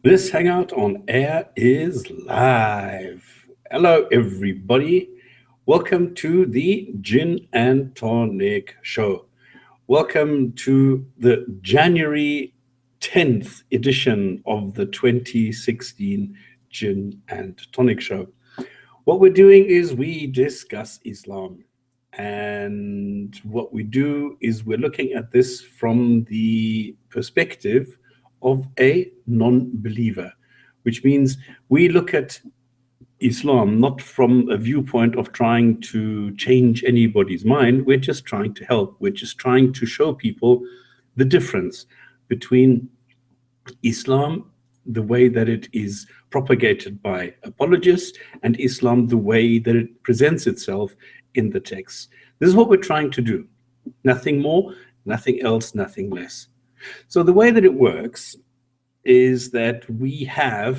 This hangout on air is live. Hello, everybody. Welcome to the Gin and Tonic show. Welcome to the January 10th edition of the 2016 Gin and Tonic show. What we're doing is we discuss Islam. And what we do is we're looking at this from the perspective of a non believer, which means we look at Islam not from a viewpoint of trying to change anybody's mind. We're just trying to help. We're just trying to show people the difference between Islam, the way that it is propagated by apologists, and Islam, the way that it presents itself in the text. This is what we're trying to do. Nothing more, nothing else, nothing less. So the way that it works is that well,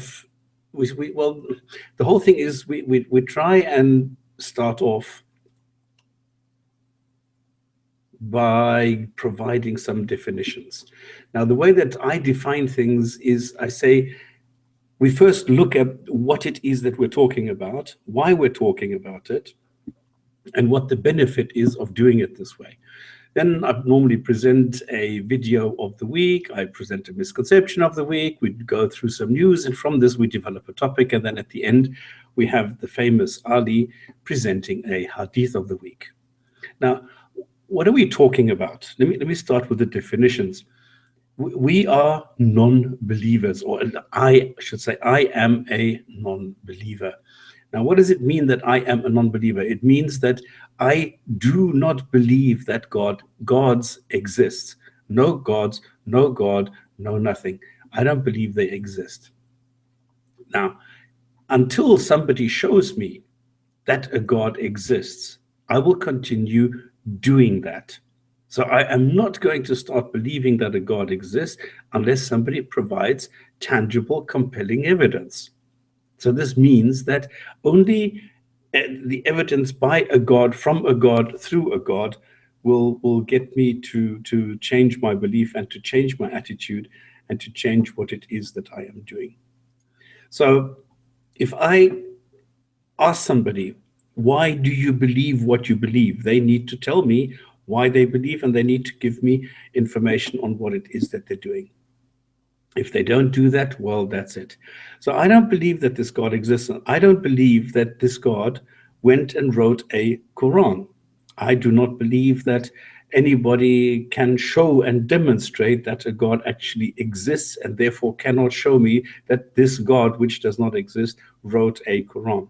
the whole thing is we try and start off by providing some definitions. Now, the way that I define things is I say we first look at what it is that we're talking about, why we're talking about it, and what the benefit is of doing it this way. Then I normally present a video of the week. I present a misconception of the week. We go through some news, and from this we develop a topic. And then at the end, we have the famous Ali presenting a Hadith of the week. Now, what are we talking about? Let me start with the definitions. We are non-believers, or I should say, I am a non-believer. Now, what does it mean that I am a non-believer? It means that I do not believe that gods exist. No gods, no God, no nothing. I don't believe they exist. Now, until somebody shows me that a God exists, I will continue doing that. So I am not going to start believing that a God exists unless somebody provides tangible, compelling evidence. So this means that only the evidence by a God, from a God, through a God, will get me to change my belief and to change my attitude and to change what it is that I am doing. So if I ask somebody, why do you believe what you believe? They need to tell me why they believe, and they need to give me information on what it is that they're doing. If they don't do that, well, that's it. So I don't believe that this God exists. I don't believe that this God went and wrote a Qur'an. I do not believe that anybody can show and demonstrate that a God actually exists, and therefore cannot show me that this God, which does not exist, wrote a Qur'an.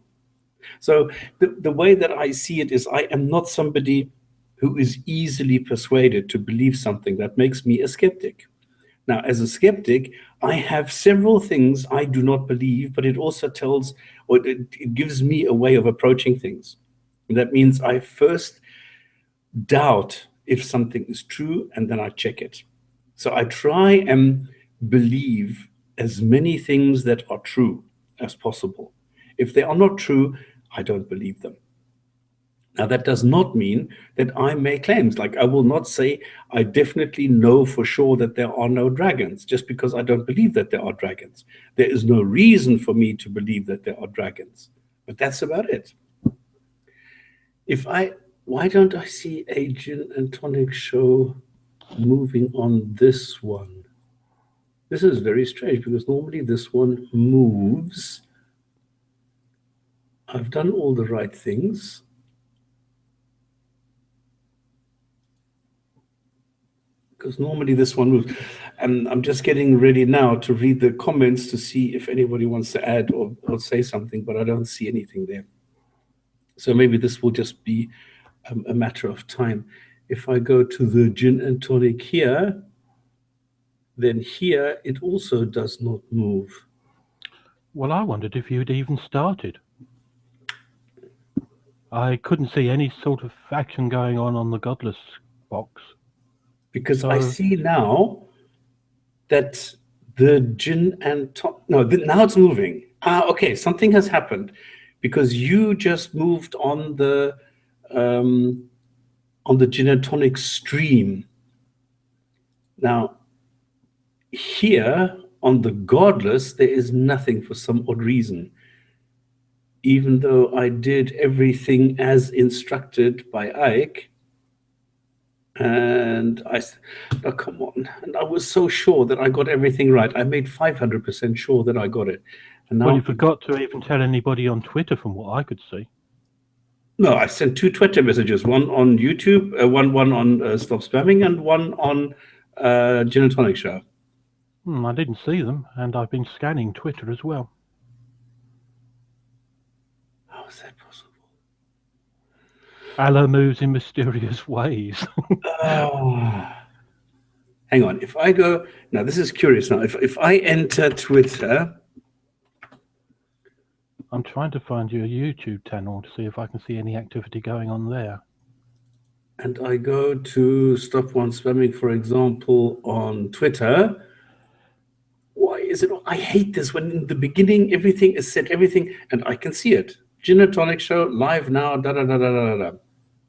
So the way that I see it is I am not somebody who is easily persuaded to believe something. That makes me a skeptic. Now, as a skeptic, I have several things I do not believe, but it also tells, or it gives me a way of approaching things. And that means I first doubt if something is true, and then I check it. So I try and believe as many things that are true as possible. If they are not true, I don't believe them. Now, that does not mean that I make claims. Like, I will not say I definitely know for sure that there are no dragons just because I don't believe that there are dragons. There is no reason for me to believe that there are dragons, but that's about it. Why don't I see a Gin and Tonic show moving on this one? This is very strange because normally this one moves. I've done all the right things. Because normally this one moves. And I'm just getting ready now to read the comments to see if anybody wants to add or say something, but I don't see anything there. So maybe this will just be a matter of time. If I go to the Gin and Tonic here, then here it also does not move. Well, I wondered if you'd even started. I couldn't see any sort of action going on the godless box. Because I see now that the Gin and Tonic, no, now it's moving. Okay, something has happened because you just moved on the Gin and Tonic stream. Now, here on the godless, there is nothing for some odd reason. Even though I did everything as instructed by Ike, and oh, come on. And I was so sure that I got everything right. I made 500% sure that I got it. And now, well, you forgot to even tell anybody on Twitter, from what I could see. no, I sent 2 Twitter messages, one on YouTube, one on Stop Spamming, and one on Gin&Tonic Show. I didn't see them, and I've been scanning Twitter as well. How is that possible? Allah moves in mysterious ways. Oh. Hang on. If I go now, this is curious. Now, if I enter Twitter, I'm trying to find your YouTube channel to see if I can see any activity going on there. and I go to Stop One Spamming, for example, on Twitter, why is it? I hate this when in the beginning everything is set, everything, and I can see it. Gin&Tonic Show live now, da da da da da da.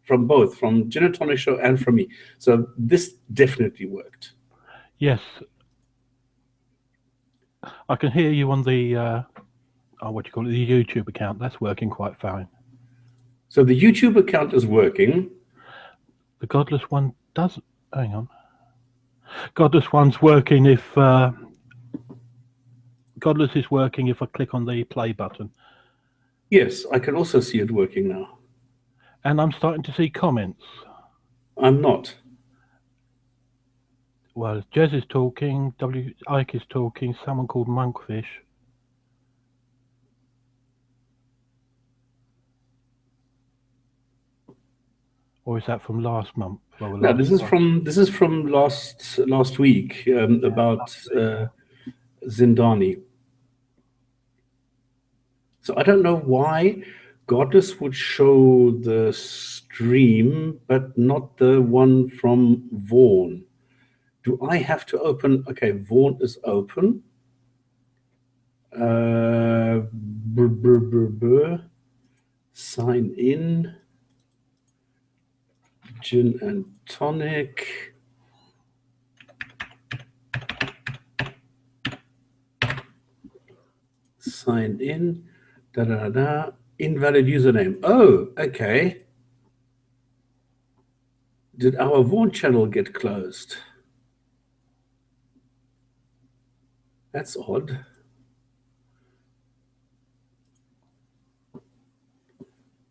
From both, from Gin&Tonic Show and from me. So this definitely worked. Yes. I can hear you on the, what do you call it, the YouTube account. That's working quite fine. So the YouTube account is working. The Godless one doesn't. Hang on. Godless one's working if... Godless is working if I click on the play button. Yes, I can also see it working now. And I'm starting to see comments. I'm not. Well, Jez is talking, Ike is talking, someone called Monkfish. Or is that from last month? Well, No, this is from last week about Zindani. So I don't know why Godless would show the stream, but not the one from Vaughan. Do I have to open? Okay, Vaughan is open. Sign in. Gin&Tonic. Sign in. Da da da. Invalid username. Oh, okay. Did our Vaughan channel get closed? That's odd.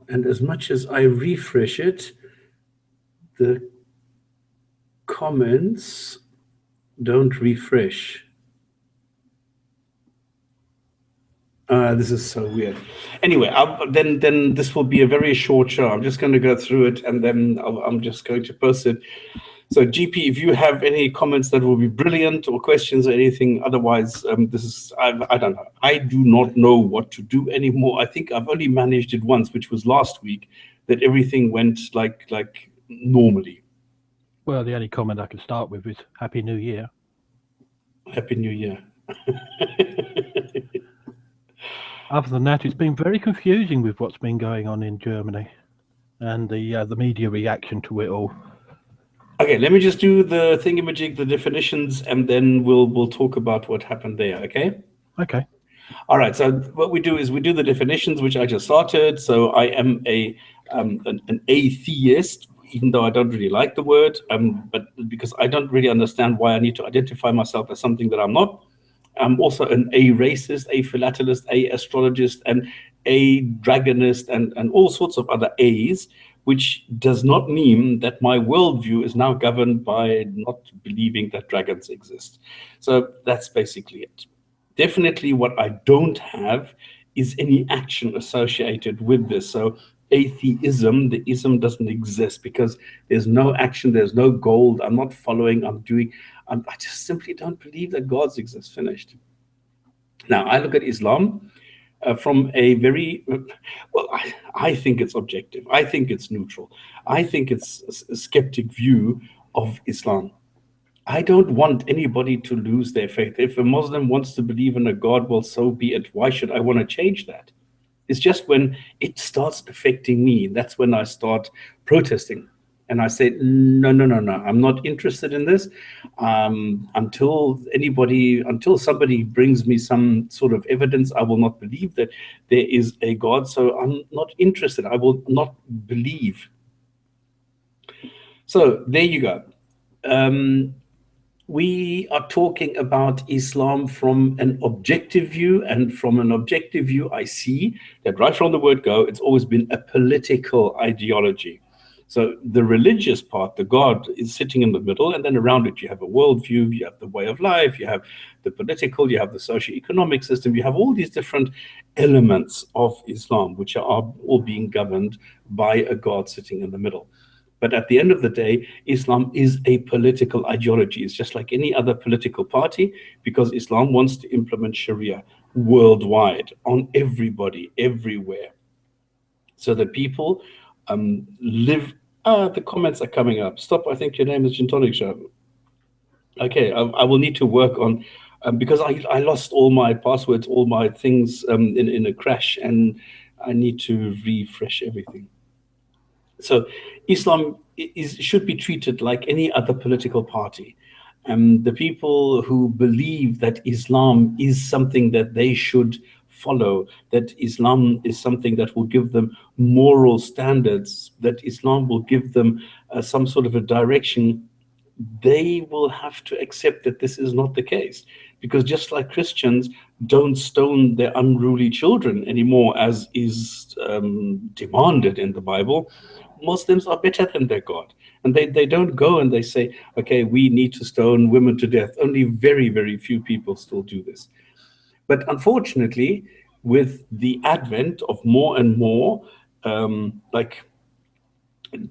And as much as I refresh it, the comments don't refresh. This is so weird. Anyway, then this will be a very short show. I'm just going to go through it, and then I'm just going to post it. So, GP, if you have any comments, that will be brilliant, or questions or anything. Otherwise, this is I don't know. I do not know what to do anymore. I think I've only managed it once, which was last week, that everything went like normally. Well, the only comment I can start with is Happy New Year. Happy New Year. Other than that, it's been very confusing with what's been going on in Germany and the media reaction to it all. Okay, let me just do the thingamajig, the definitions, and then we'll talk about what happened there, okay? Okay. All right, so what we do is we do the definitions, which I just started. So I am an atheist, even though I don't really like the word, but because I don't really understand why I need to identify myself as something that I'm not. I'm also an a-racist, a philatelist, a astrologist, and a dragonist, and all sorts of other A's, which does not mean that my worldview is now governed by not believing that dragons exist. So that's basically it. Definitely what I don't have is any action associated with this. So atheism, the ism doesn't exist because there's no action, there's no goal. I'm not following, I just simply don't believe that gods exist. Finished. Now, I look at Islam from a very, well, I think it's objective. I think it's neutral. I think it's a skeptic view of Islam. I don't want anybody to lose their faith. If a Muslim wants to believe in a God, well, so be it. Why should I want to change that? It's just when it starts affecting me, that's when I start protesting. And I say, no, no, no, no, I'm not interested in this. Until somebody brings me some sort of evidence, I will not believe that there is a God. So I'm not interested. I will not believe. So there you go. We are talking about Islam from an objective view, and from an objective view, I see that right from the word go, it's always been a political ideology. So the religious part, the God, is sitting in the middle, and then around it you have a worldview, you have the way of life, you have the political, you have the socio-economic system, you have all these different elements of Islam, which are all being governed by a God sitting in the middle. But at the end of the day, Islam is a political ideology. It's just like any other political party, because Islam wants to implement Sharia worldwide on everybody, everywhere. So that people live. The comments are coming up. Stop, I think your name is Jinn&Tonic Show. Okay, I will need to work on, because I lost all my passwords, all my things in a crash, and I need to refresh everything. So Islam should be treated like any other political party. The people who believe that Islam is something that they should follow, that Islam is something that will give them moral standards, that Islam will give them some sort of a direction, they will have to accept that this is not the case. Because just like Christians don't stone their unruly children anymore, as is demanded in the Bible, Muslims are better than their God. And they don't go and they say, okay, we need to stone women to death. Only very, very few people still do this. But unfortunately, with the advent of more and more, like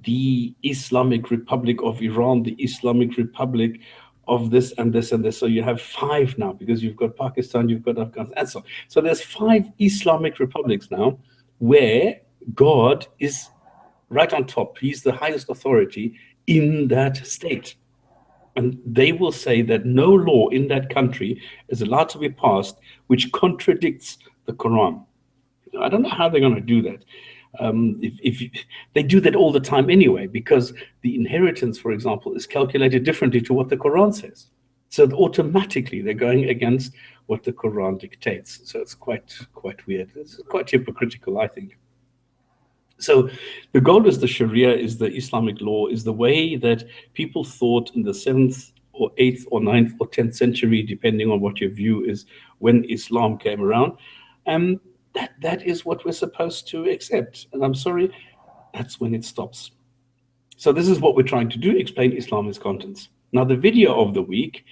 the Islamic Republic of Iran, the Islamic Republic of this and this and this. So you have 5 now, because you've got Pakistan, you've got Afghanistan, and so there's 5 Islamic republics now where God is right on top. He's the highest authority in that state. And they will say that no law in that country is allowed to be passed which contradicts the Quran. I don't know how they're going to do that. If they do that all the time anyway, because the inheritance, for example, is calculated differently to what the Quran says. So automatically they're going against what the Quran dictates. So it's quite weird. It's quite hypocritical, I think. So the goal is the Sharia, is the Islamic law, is the way that people thought in the 7th or 8th or 9th or 10th century, depending on what your view is, when Islam came around. That is what we're supposed to accept. And I'm sorry, that's when it stops. So this is what we're trying to do, explain Islam's contents. Now, the video of the week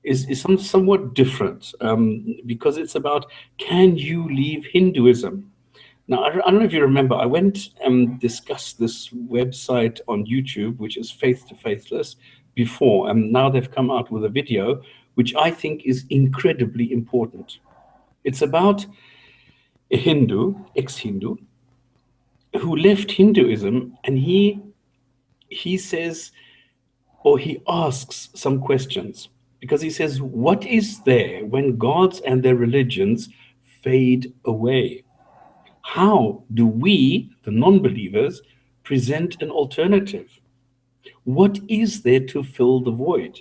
is somewhat different, because it's about, can you leave Hinduism? Now, I don't know if you remember, I went and discussed this website on YouTube, which is Faith to Faithless, before, and now they've come out with a video, which I think is incredibly important. It's about a Hindu, ex-Hindu, who left Hinduism, and he says, or he asks some questions, because he says, what is there when gods and their religions fade away? How do we, the non-believers, present an alternative? What is there to fill the void?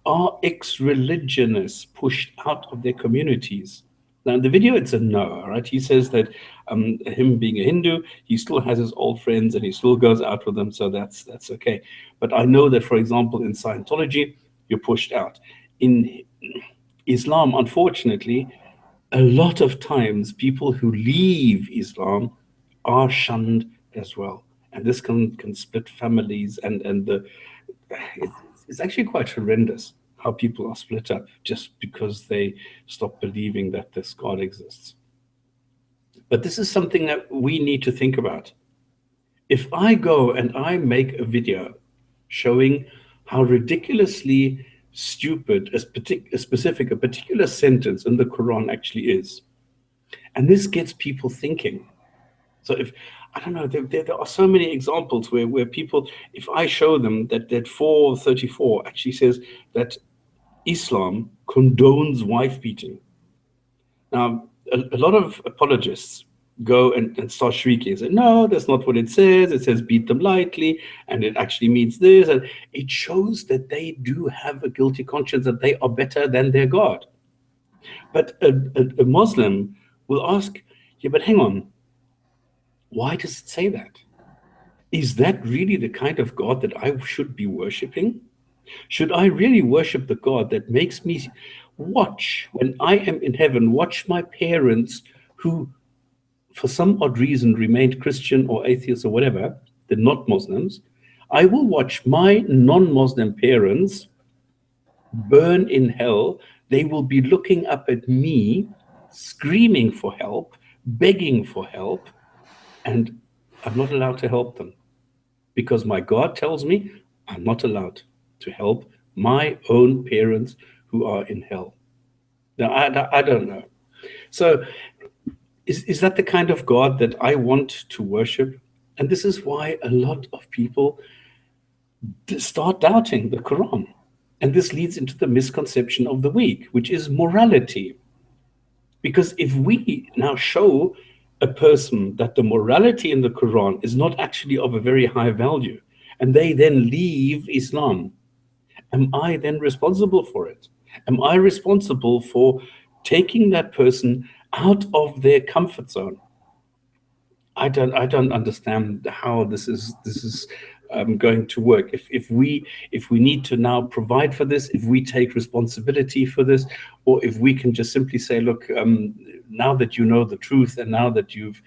Are ex-religionists pushed out of their communities? Now, in the video, it's a no, right? He says that him being a Hindu, he still has his old friends and he still goes out with them, so that's okay. But I know that, for example, in Scientology, you're pushed out. In Islam, unfortunately, a lot of times people who leave Islam are shunned as well. And this can split families, and it's actually quite horrendous how people are split up just because they stop believing that this God exists. But this is something that we need to think about. If I go and I make a video showing how ridiculously stupid a particular sentence in the Quran actually is, and this gets people thinking. So if, I don't know, there are so many examples where people, if I show them that 434 actually says that Islam condones wife beating. Now, a lot of apologists go and start shrieking and say, no, that's not what it says. It says beat them lightly, and it actually means this. And it shows that they do have a guilty conscience, that they are better than their God. But a Muslim will ask, yeah, but hang on, why does it say that? Is that really the kind of God that I should be worshipping? Should I really worship the God that makes me watch, when I am in heaven, watch my parents who, for some odd reason, remained Christian or atheist or whatever, they're not Muslims? I will watch my non-Muslim parents burn in hell. They will be looking up at me, screaming for help, begging for help, and I'm not allowed to help them because my God tells me I'm not allowed to help my own parents who are in hell. Now, I don't know. So is that the kind of God that I want to worship? And this is why a lot of people start doubting the Quran. And this leads into the misconception of the week, which is morality. Because if we now show a person that the morality in the Quran is not actually of a very high value, and they then leave Islam, am I then responsible for it? Am I responsible for taking that person out of their comfort zone? I don't understand how this is going to work. If we need to now provide for this, if we take responsibility for this, or if we can just simply say, look, now that you know the truth and now that you've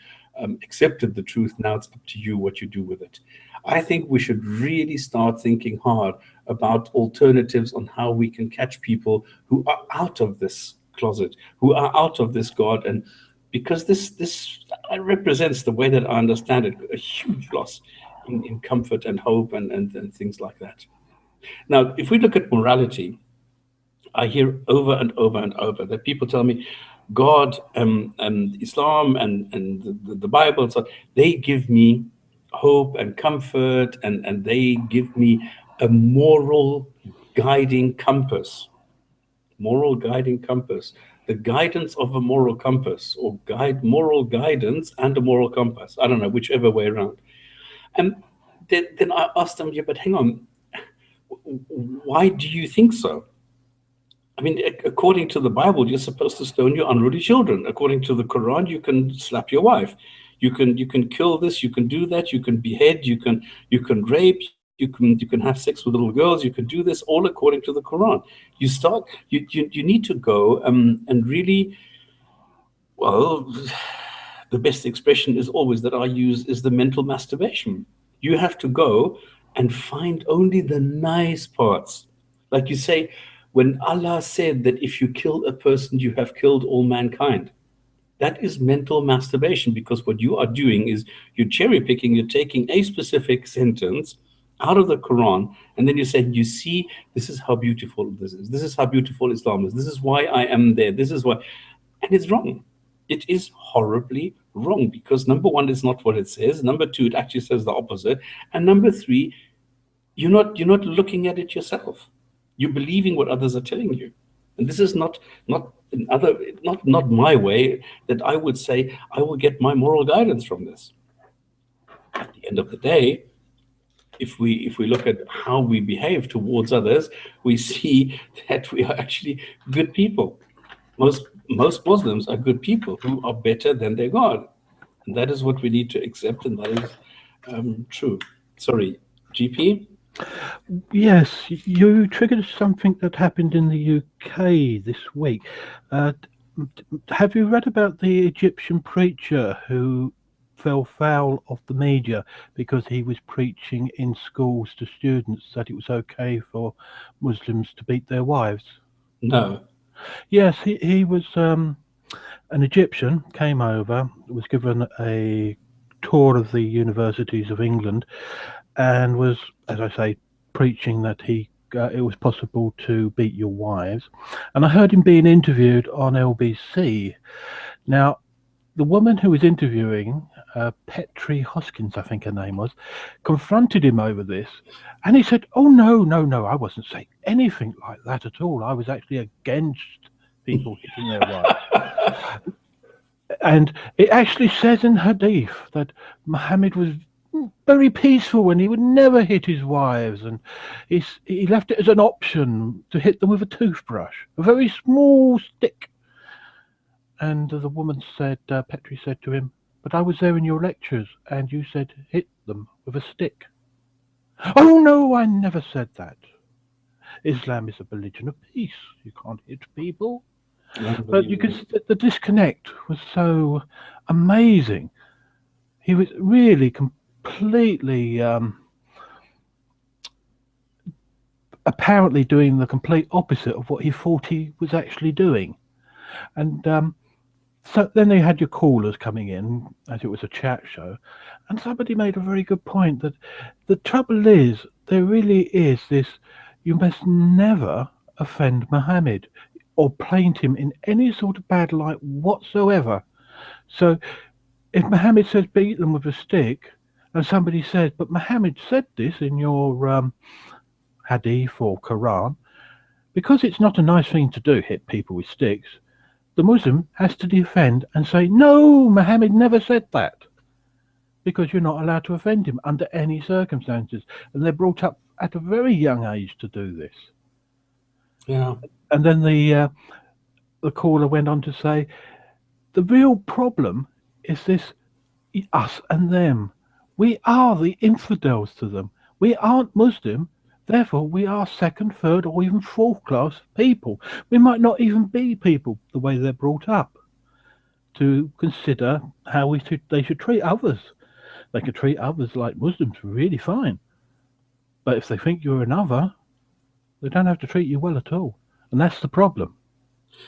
accepted the truth, now it's up to you what you do with it. I think we should really start thinking hard about alternatives on how we can catch people who are out of this closet, who are out of this God, and because this represents, the way that I understand it, a huge loss in comfort and hope and things like that. Now, if we look at morality, I hear over and over and over that people tell me God and Islam and the Bible and so on, they give me hope and comfort, and they give me a moral guiding compass. Moral guiding compass, the guidance of a moral compass, or moral guidance and a moral compass. I don't know, whichever way around. And then I asked them, yeah, but hang on, why do you think so? I mean, according to the Bible, you're supposed to stone your unruly children. According to the Quran, you can slap your wife. You can kill this. You can do that. You can behead. You can rape. You can have sex with little girls. You can do this, all according to the Quran. You need to go and really, well, the best expression is always that I use is the mental masturbation. You have to go and find only the nice parts. Like you say, when Allah said that if you kill a person, you have killed all mankind. That is mental masturbation, because what you are doing is you're cherry picking, you're taking a specific sentence out of the Quran, and then you're saying, you see, this is how beautiful this is. This is how beautiful Islam is. This is why I am there. This is why. And it's wrong. It is horribly wrong, because number one, it's not what it says. Number two, it actually says the opposite. And number three, you're not looking at it yourself. You're believing what others are telling you. And this is not my way that I would say I will get my moral guidance from this. At the end of the day, if we look at how we behave towards others, we see that we are actually good people. Most Muslims are good people who are better than their God. And that is what we need to accept, and that is true. Sorry, GP? Yes, you triggered something that happened in the UK this week. Have you read about the Egyptian preacher who fell foul of the media because he was preaching in schools to students that it was okay for Muslims to beat their wives? No. Yes, he was an Egyptian, came over, was given a tour of the universities of England, and was, as I say, preaching that it was possible to beat your wives. And I heard him being interviewed on LBC. Now, the woman who was interviewing, Petrie Hoskins, I think her name was, confronted him over this. And he said, oh, no, I wasn't saying anything like that at all. I was actually against people hitting their wives. And it actually says in Hadith that Muhammad was very peaceful and he would never hit his wives, and he left it as an option to hit them with a toothbrush, a very small stick. And the woman said, Petrie said to him, "But I was there in your lectures and you said hit them with a stick." "Oh no, I never said that. Islam is a religion of peace. You can't hit people." But you could Unbelievable. the disconnect was so amazing. He was really completely apparently doing the complete opposite of what he thought he was actually doing. And so then they had your callers coming in, as it was a chat show, and somebody made a very good point that the trouble is there really is this: you must never offend Muhammad or paint him in any sort of bad light whatsoever. So if Muhammad says beat them with a stick, and somebody says, "But Muhammad said this in your Hadith or Qur'an," because it's not a nice thing to do, hit people with sticks, the Muslim has to defend and say, "No, Muhammad never said that," because you're not allowed to offend him under any circumstances. And they're brought up at a very young age to do this. Yeah. And then the caller went on to say, the real problem is this: us and them. We are the infidels to them. We aren't Muslim, therefore we are second, third, or even fourth class people. We might not even be people the way they're brought up to consider how they should treat others. They could treat others like Muslims really fine. But if they think you're another, they don't have to treat you well at all. And that's the problem,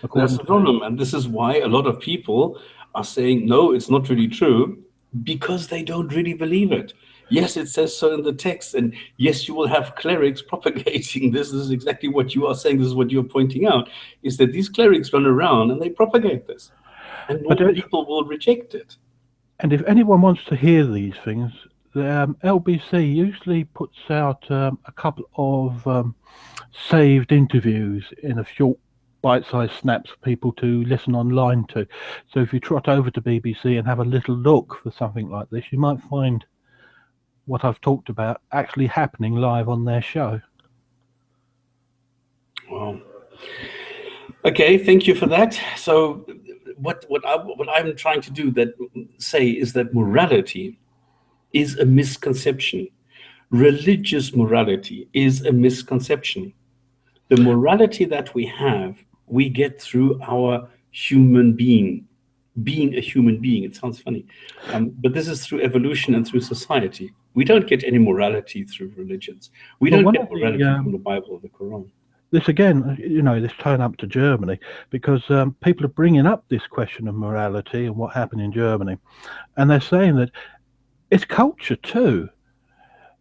That's according the to. problem. And this is why a lot of people are saying, no, it's not really true, because they don't really believe it. Yes, it says so in the text. And yes, you will have clerics propagating this. This is exactly what you are saying. This is what you're pointing out, is that these clerics run around and they propagate this. And But normal people will reject it. and if anyone wants to hear these things, the LBC usually puts out a couple of saved interviews in a short bite-sized snaps for people to listen online to. So if you trot over to BBC and have a little look for something like this, you might find what I've talked about actually happening live on their show. Wow. Okay, thank you for that. So what I'm trying to do that say is that morality is a misconception. Religious morality is a misconception. The morality that we get through our human being a human being. It sounds funny, but this is through evolution and through society. We don't get any morality through religions. We Well, don't one get of the morality from the Bible or the Quran. this again, this turn up to Germany because people are bringing up this question of morality and what happened in Germany, and they're saying that it's culture too.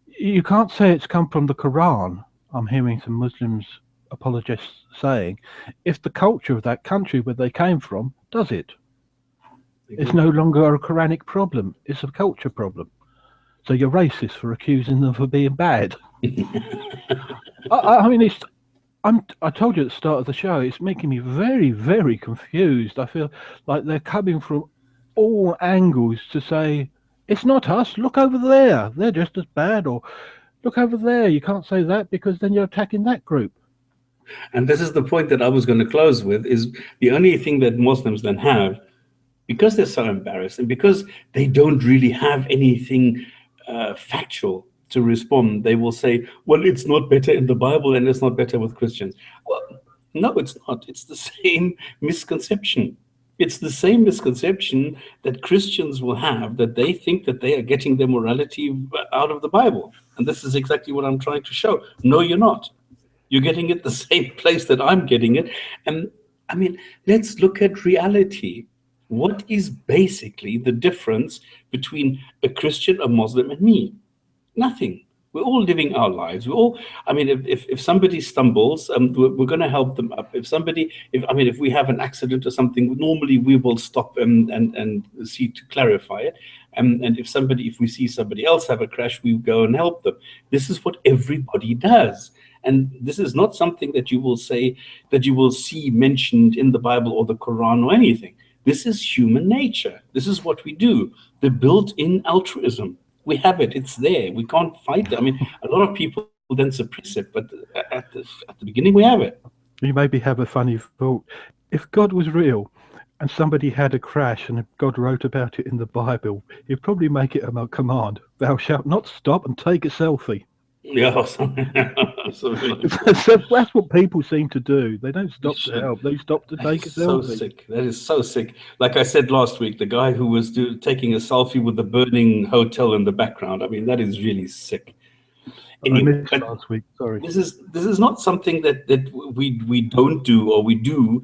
You can't say it's come from the Quran. I'm hearing some Muslims apologists saying, if the culture of that country where they came from does it, it's no longer a Quranic problem. It's a culture problem. So you're racist for accusing them for being bad. I mean, I told you at the start of the show, it's making me very, very confused. I feel like they're coming from all angles to say, it's not us, look over there, they're just as bad, or look over there, you can't say that because then you're attacking that group. And this is the point that I was going to close with, is the only thing that Muslims then have, because they're so embarrassed and because they don't really have anything factual to respond, they will say, well, it's not better in the Bible and it's not better with Christians. Well, no, it's not. It's the same misconception. It's the same misconception that Christians will have, that they think that they are getting their morality out of the Bible. And this is exactly what I'm trying to show. No, you're not. You're getting it the same place that I'm getting it. And I mean, let's look at reality. What is basically the difference between a Christian, a Muslim, and me? Nothing. We're all living our lives. We're all, I mean, if somebody stumbles, we're going to help them up. If we have an accident or something, normally we will stop and see to clarify it. And if we see somebody else have a crash, we go and help them. This is what everybody does. And this is not something that you will say, that you will see mentioned in the Bible or the Quran or anything. This is human nature. This is what we do. The built-in altruism. We have it. It's there. We can't fight it. I mean, a lot of people then suppress it, but at the beginning, we have it. You maybe have a funny thought. If God was real and somebody had a crash and God wrote about it in the Bible, he'd probably make it a command. Thou shalt not stop and take a selfie. Yeah, something like That's what people seem to do. They don't stop to help. They stop to take a so selfie. sick. That is so sick. Like I said last week, the guy who was taking a selfie with the burning hotel in the background. I mean, that is really sick. Anyway, I missed last week. Sorry. This is not something that we don't do, or we do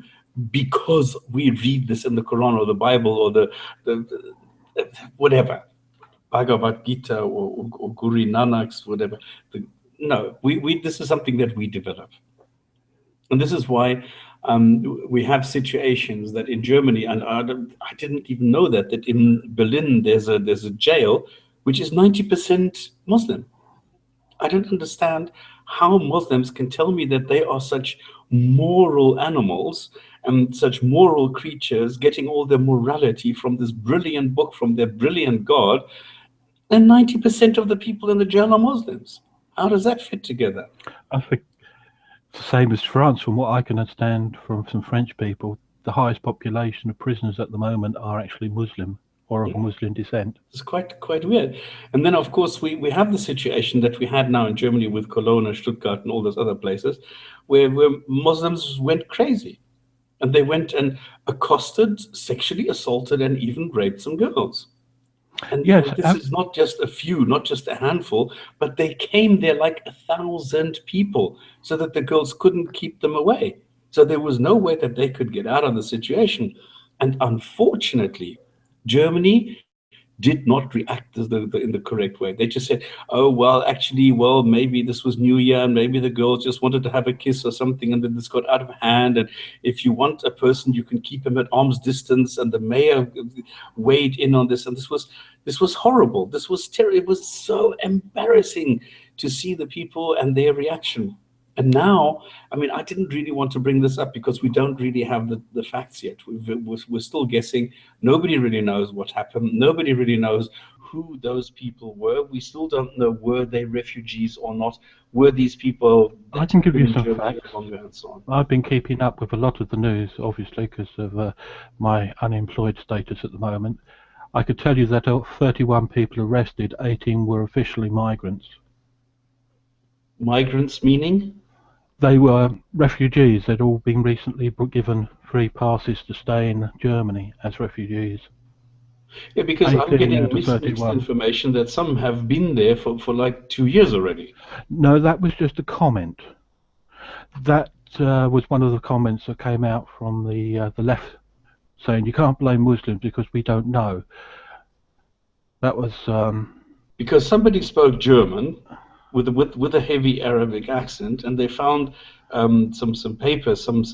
because we read this in the Quran or the Bible or the whatever, Bhagavad Gita or Guru Nanak's whatever. No, we this is something that we develop, and this is why we have situations that in Germany, and I didn't even know that in Berlin there's a jail which is 90% Muslim. I don't understand how Muslims can tell me that they are such moral animals and such moral creatures, getting all their morality from this brilliant book, from their brilliant God, and 90% of the people in the jail are Muslims. How does that fit together? I think it's the same as France, from what I can understand from some French people. The highest population of prisoners at the moment are actually Muslim or of Muslim descent. It's quite weird. And then, of course, we have the situation that we had now in Germany with Cologne and Stuttgart and all those other places where Muslims went crazy. And they went and accosted, sexually assaulted, and even raped some girls. And Yes, this is not just a few, not just a handful, but they came there like 1,000 people so that the girls couldn't keep them away. So there was no way that they could get out of the situation. And unfortunately, Germany did not react in the correct way. They just said, oh, well, actually, well, maybe this was New Year and maybe the girls just wanted to have a kiss or something, and then this got out of hand. And if you want a person, you can keep him at arm's distance. And the mayor weighed in on this. And this was horrible. This was terrible. It was so embarrassing to see the people and their reaction. And now, I mean, I didn't really want to bring this up because we don't really have the facts yet. We're still guessing. Nobody really knows what happened. Nobody really knows who those people were. We still don't know, were they refugees or not? Were these people... I can give you some facts. And so on. I've been keeping up with a lot of the news, obviously, because of my unemployed status at the moment. I could tell you that 31 people arrested, 18 were officially migrants. Migrants meaning? They were refugees. They'd all been recently given free passes to stay in Germany as refugees. Yeah, because I'm getting mixed information that some have been there for like 2 years already. No, that was just a comment. That was one of the comments that came out from the left, saying you can't blame Muslims because we don't know. That was because somebody spoke German with a heavy Arabic accent, and they found some paper, some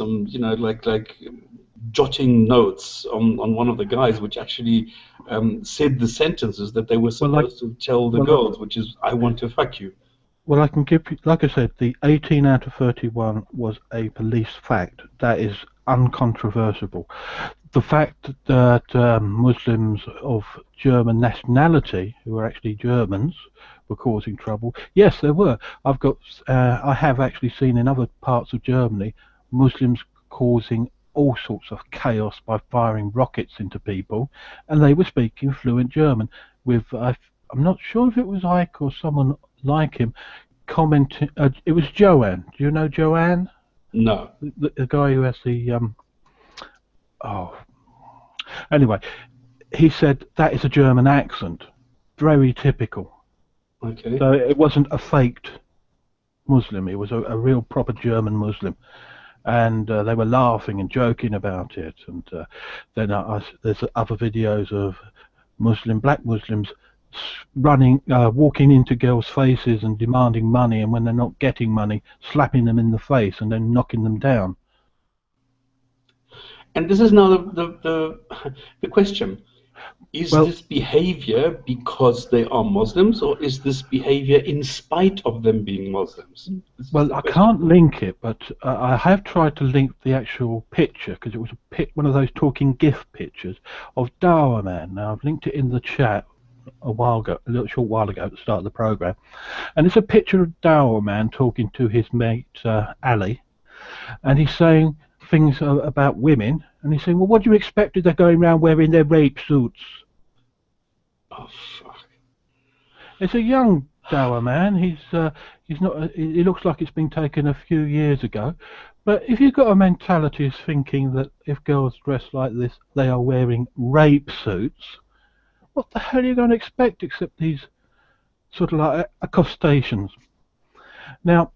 like jotting notes on one of the guys, which actually said the sentences that they were supposed to tell the girls, which is "I want to fuck you." Well, I can give you, like I said, the 18 out of 31 was a police fact. That is uncontroversial. The fact that Muslims of German nationality, who are actually Germans, were causing trouble. Yes, there were. I have actually seen in other parts of Germany Muslims causing all sorts of chaos by firing rockets into people, and they were speaking fluent German. I'm not sure if it was Ike or someone like him commenting. It was Joanne. Do you know Joanne? No. The guy who has the Anyway, he said that is a German accent, very typical. Okay. So it wasn't a faked Muslim; it was a real proper German Muslim, and they were laughing and joking about it. And then there's other videos of black Muslims running, walking into girls' faces and demanding money, and when they're not getting money, slapping them in the face and then knocking them down. And this is now the question. Is Well, this behavior because they are Muslims, or is this behavior in spite of them being Muslims? This is well, the I question. can't link it, but I have tried to link the actual picture because it was one of those talking GIF pictures of Dawa Man. Now I've linked it in the chat a while ago, a little short while ago at the start of the program, and it's a picture of Dawa Man talking to his mate Ali, and he's saying things about women, and he's saying, "Well, what do you expect if they're going around wearing their rape suits?" Oh, fuck. It's a young Dower man. He's not. He looks like it's been taken a few years ago. But if you've got a mentality of thinking that if girls dress like this, they are wearing rape suits, what the hell are you going to expect except these sort of like accostations? Now,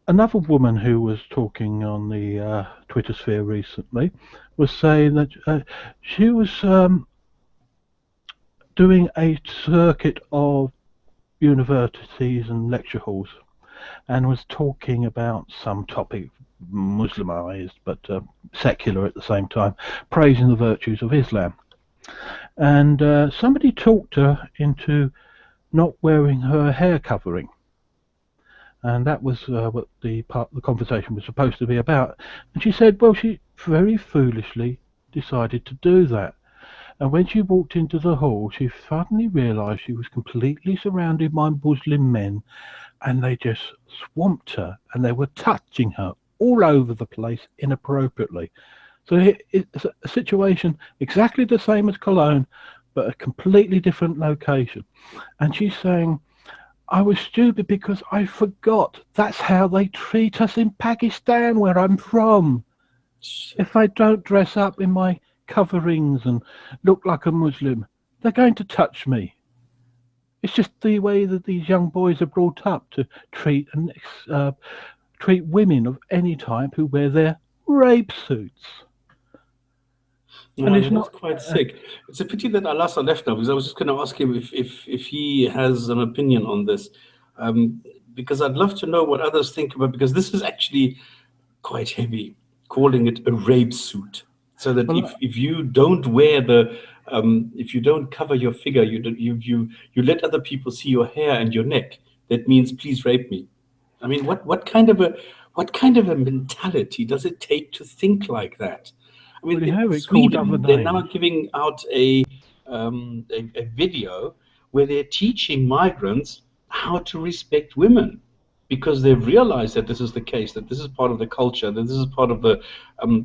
another woman who was talking on the Twitter sphere recently was saying that she was doing a circuit of universities and lecture halls and was talking about some topic, Muslimized but secular at the same time, praising the virtues of Islam. And somebody talked her into not wearing her hair covering, and that was what the conversation was supposed to be about. And she said, well, she very foolishly decided to do that. And when she walked into the hall, she suddenly realised she was completely surrounded by Muslim men, and they just swamped her, and they were touching her all over the place inappropriately. So it's a situation exactly the same as Cologne, but a completely different location. And she's saying, I was stupid because I forgot that's how they treat us in Pakistan, where I'm from. If I don't dress up in my coverings and look like a Muslim, they're going to touch me. It's just the way that these young boys are brought up to treat treat women of any type who wear their rape suits. And Yeah, it's that is not. quite sick. It's a pity that Alasa left now, because I was just going to ask him if he has an opinion on this, um, because I'd love to know what others think about, because this is actually quite heavy, calling it a rape suit. So that Well, if you don't wear the if you don't cover your figure, you let other people see your hair and your neck. That means please rape me. I mean, what kind of a mentality does it take to think like that? I well, mean, you in have it called other Sweden, they're now names. giving out a video where they're teaching migrants how to respect women, because they've realized that this is the case, that this is part of the culture, that this is part of the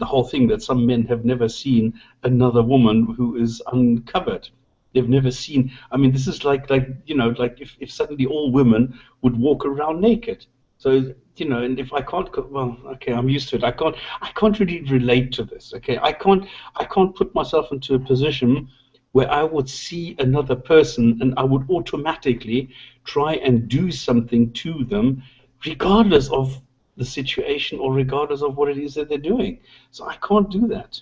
whole thing, that some men have never seen another woman who is uncovered. They've never seen. I mean, this is like like if suddenly all women would walk around naked. So and if I can't, well, okay, I'm used to it. I can't really relate to this. Okay, I can't put myself into a position where I would see another person and I would automatically try and do something to them, regardless of the situation or regardless of what it is that they're doing. So I can't do that.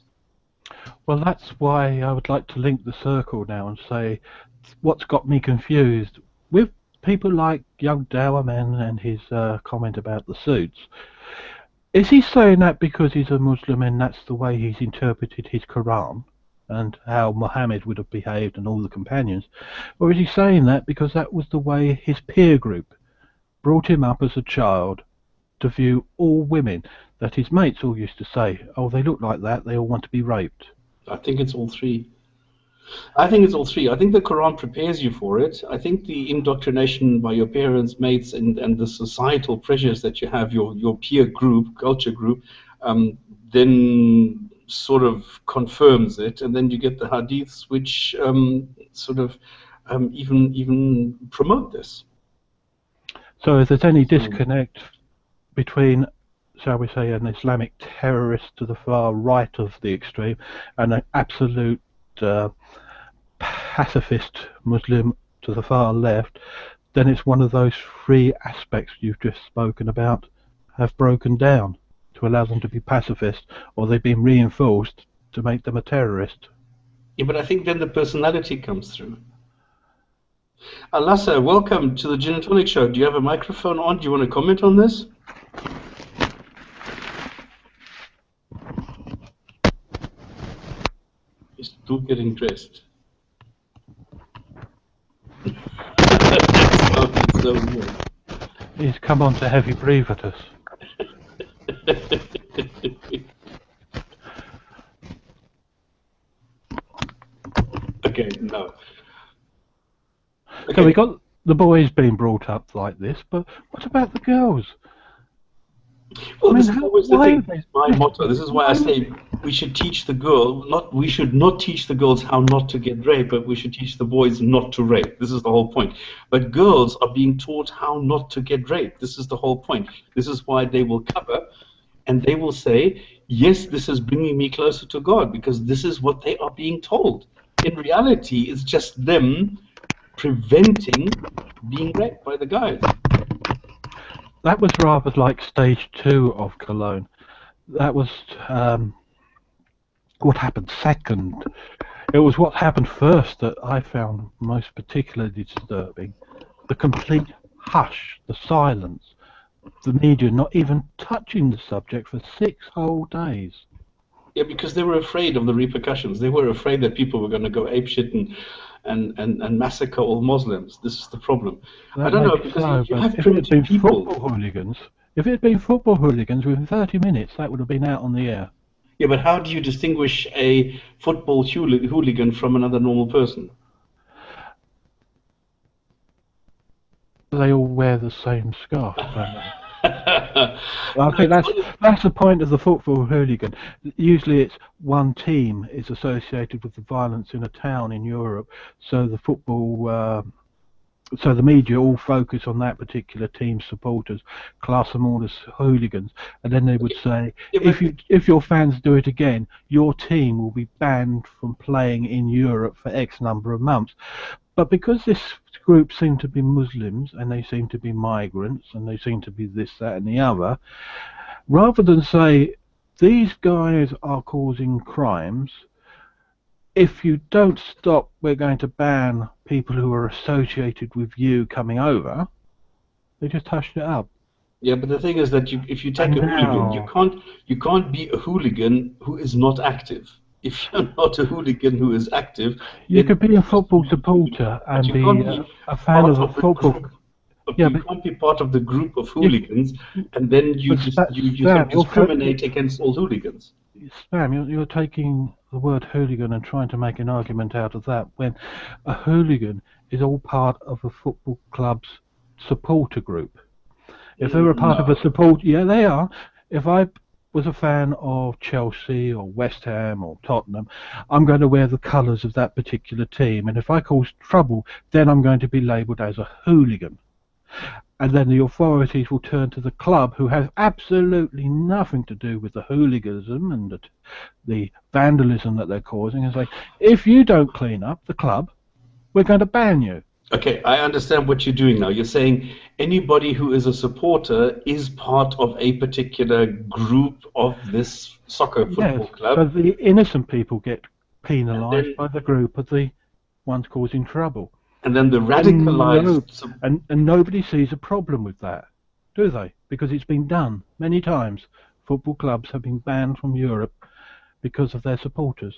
Well, that's why I would like to link the circle now and say what's got me confused with people like young Dowerman and his comment about the suits. Is he saying that because he's a Muslim and that's the way he's interpreted his Quran and how Muhammad would have behaved and all the companions? Or is he saying that because that was the way his peer group brought him up as a child to view all women, that his mates all used to say, oh, they look like that, they all want to be raped? I think it's all three. I think it's all three. I think the Quran prepares you for it. I think the indoctrination by your parents, mates, and the societal pressures that you have, your peer group, culture group, then sort of confirms it. And then you get the hadiths, which sort of even promote this. So if there's any So, disconnect between, shall we say, an Islamic terrorist to the far right of the extreme and an absolute pacifist Muslim to the far left, then it's one of those three aspects you've just spoken about have broken down to allow them to be pacifist, or they've been reinforced to make them a terrorist. yeah, but I think then the personality comes through. Alassa, welcome to the Gin&Tonic Show. Do you have a microphone on? Do you want to comment on this? He's still getting dressed. own words. He's come on to heavy breathe at us. Okay, no. So we got the boys being brought up like this, but what about the girls? Well, I mean, this is always the why thing. are they- My motto. This is why I say we should teach the girl. We should not teach the girls how not to get raped, but we should teach the boys not to rape. This is the whole point. But girls are being taught how not to get raped. This is the whole point. This is why they will cover, and they will say, "Yes, this is bringing me closer to God," because this is what they are being told. In reality, it's just them preventing being raped by the guys. That was rather like stage 2 of Cologne. That was what happened second. It was what happened first that I found most particularly disturbing. The complete hush, the silence, the media not even touching the subject for 6 whole days. Yeah, because they were afraid of the repercussions. They were afraid that people were going to go apeshit and massacre all Muslims. This is the problem. I don't know, because you have primitive people. If it had been football hooligans, within 30 minutes, that would have been out on the air. Yeah, but how do you distinguish a football hooligan from another normal person? They all wear the same scarf, don't they? I think that's the point of the football hooligan. Usually it's one team is associated with the violence in a town in Europe, so the so the media all focus on that particular team's supporters, class them all as hooligans, and then they would say, if your fans do it again, your team will be banned from playing in Europe for X number of months. But because this group seem to be Muslims, and they seem to be migrants, and they seem to be this, that, and the other, rather than say, these guys are causing crimes, if you don't stop, we're going to ban people who are associated with you coming over, they just hushed it up. Yeah, but the thing is that if you take a hooligan, you can't be a hooligan who is not active. If you're not a hooligan who is active, you could be a football supporter and be a fan of a football. Yeah, you can't be part of the group of hooligans, and then you sort of discriminate against all hooligans. Spam, you're taking the word hooligan and trying to make an argument out of that, when a hooligan is all part of a football club's supporter group. If they were a part of a support, yeah, they are. If I was a fan of Chelsea or West Ham or Tottenham, I'm going to wear the colours of that particular team, and if I cause trouble, then I'm going to be labelled as a hooligan. And then the authorities will turn to the club, who has absolutely nothing to do with the hooliganism and the vandalism that they're causing, and say, if you don't clean up the club, we're going to ban you. Okay, I understand what you're doing now. You're saying anybody who is a supporter is part of a particular group of this football club. So the innocent people get penalised by the group of the ones causing trouble. And then the radicalized... And nobody sees a problem with that, do they? Because it's been done many times. Football clubs have been banned from Europe because of their supporters.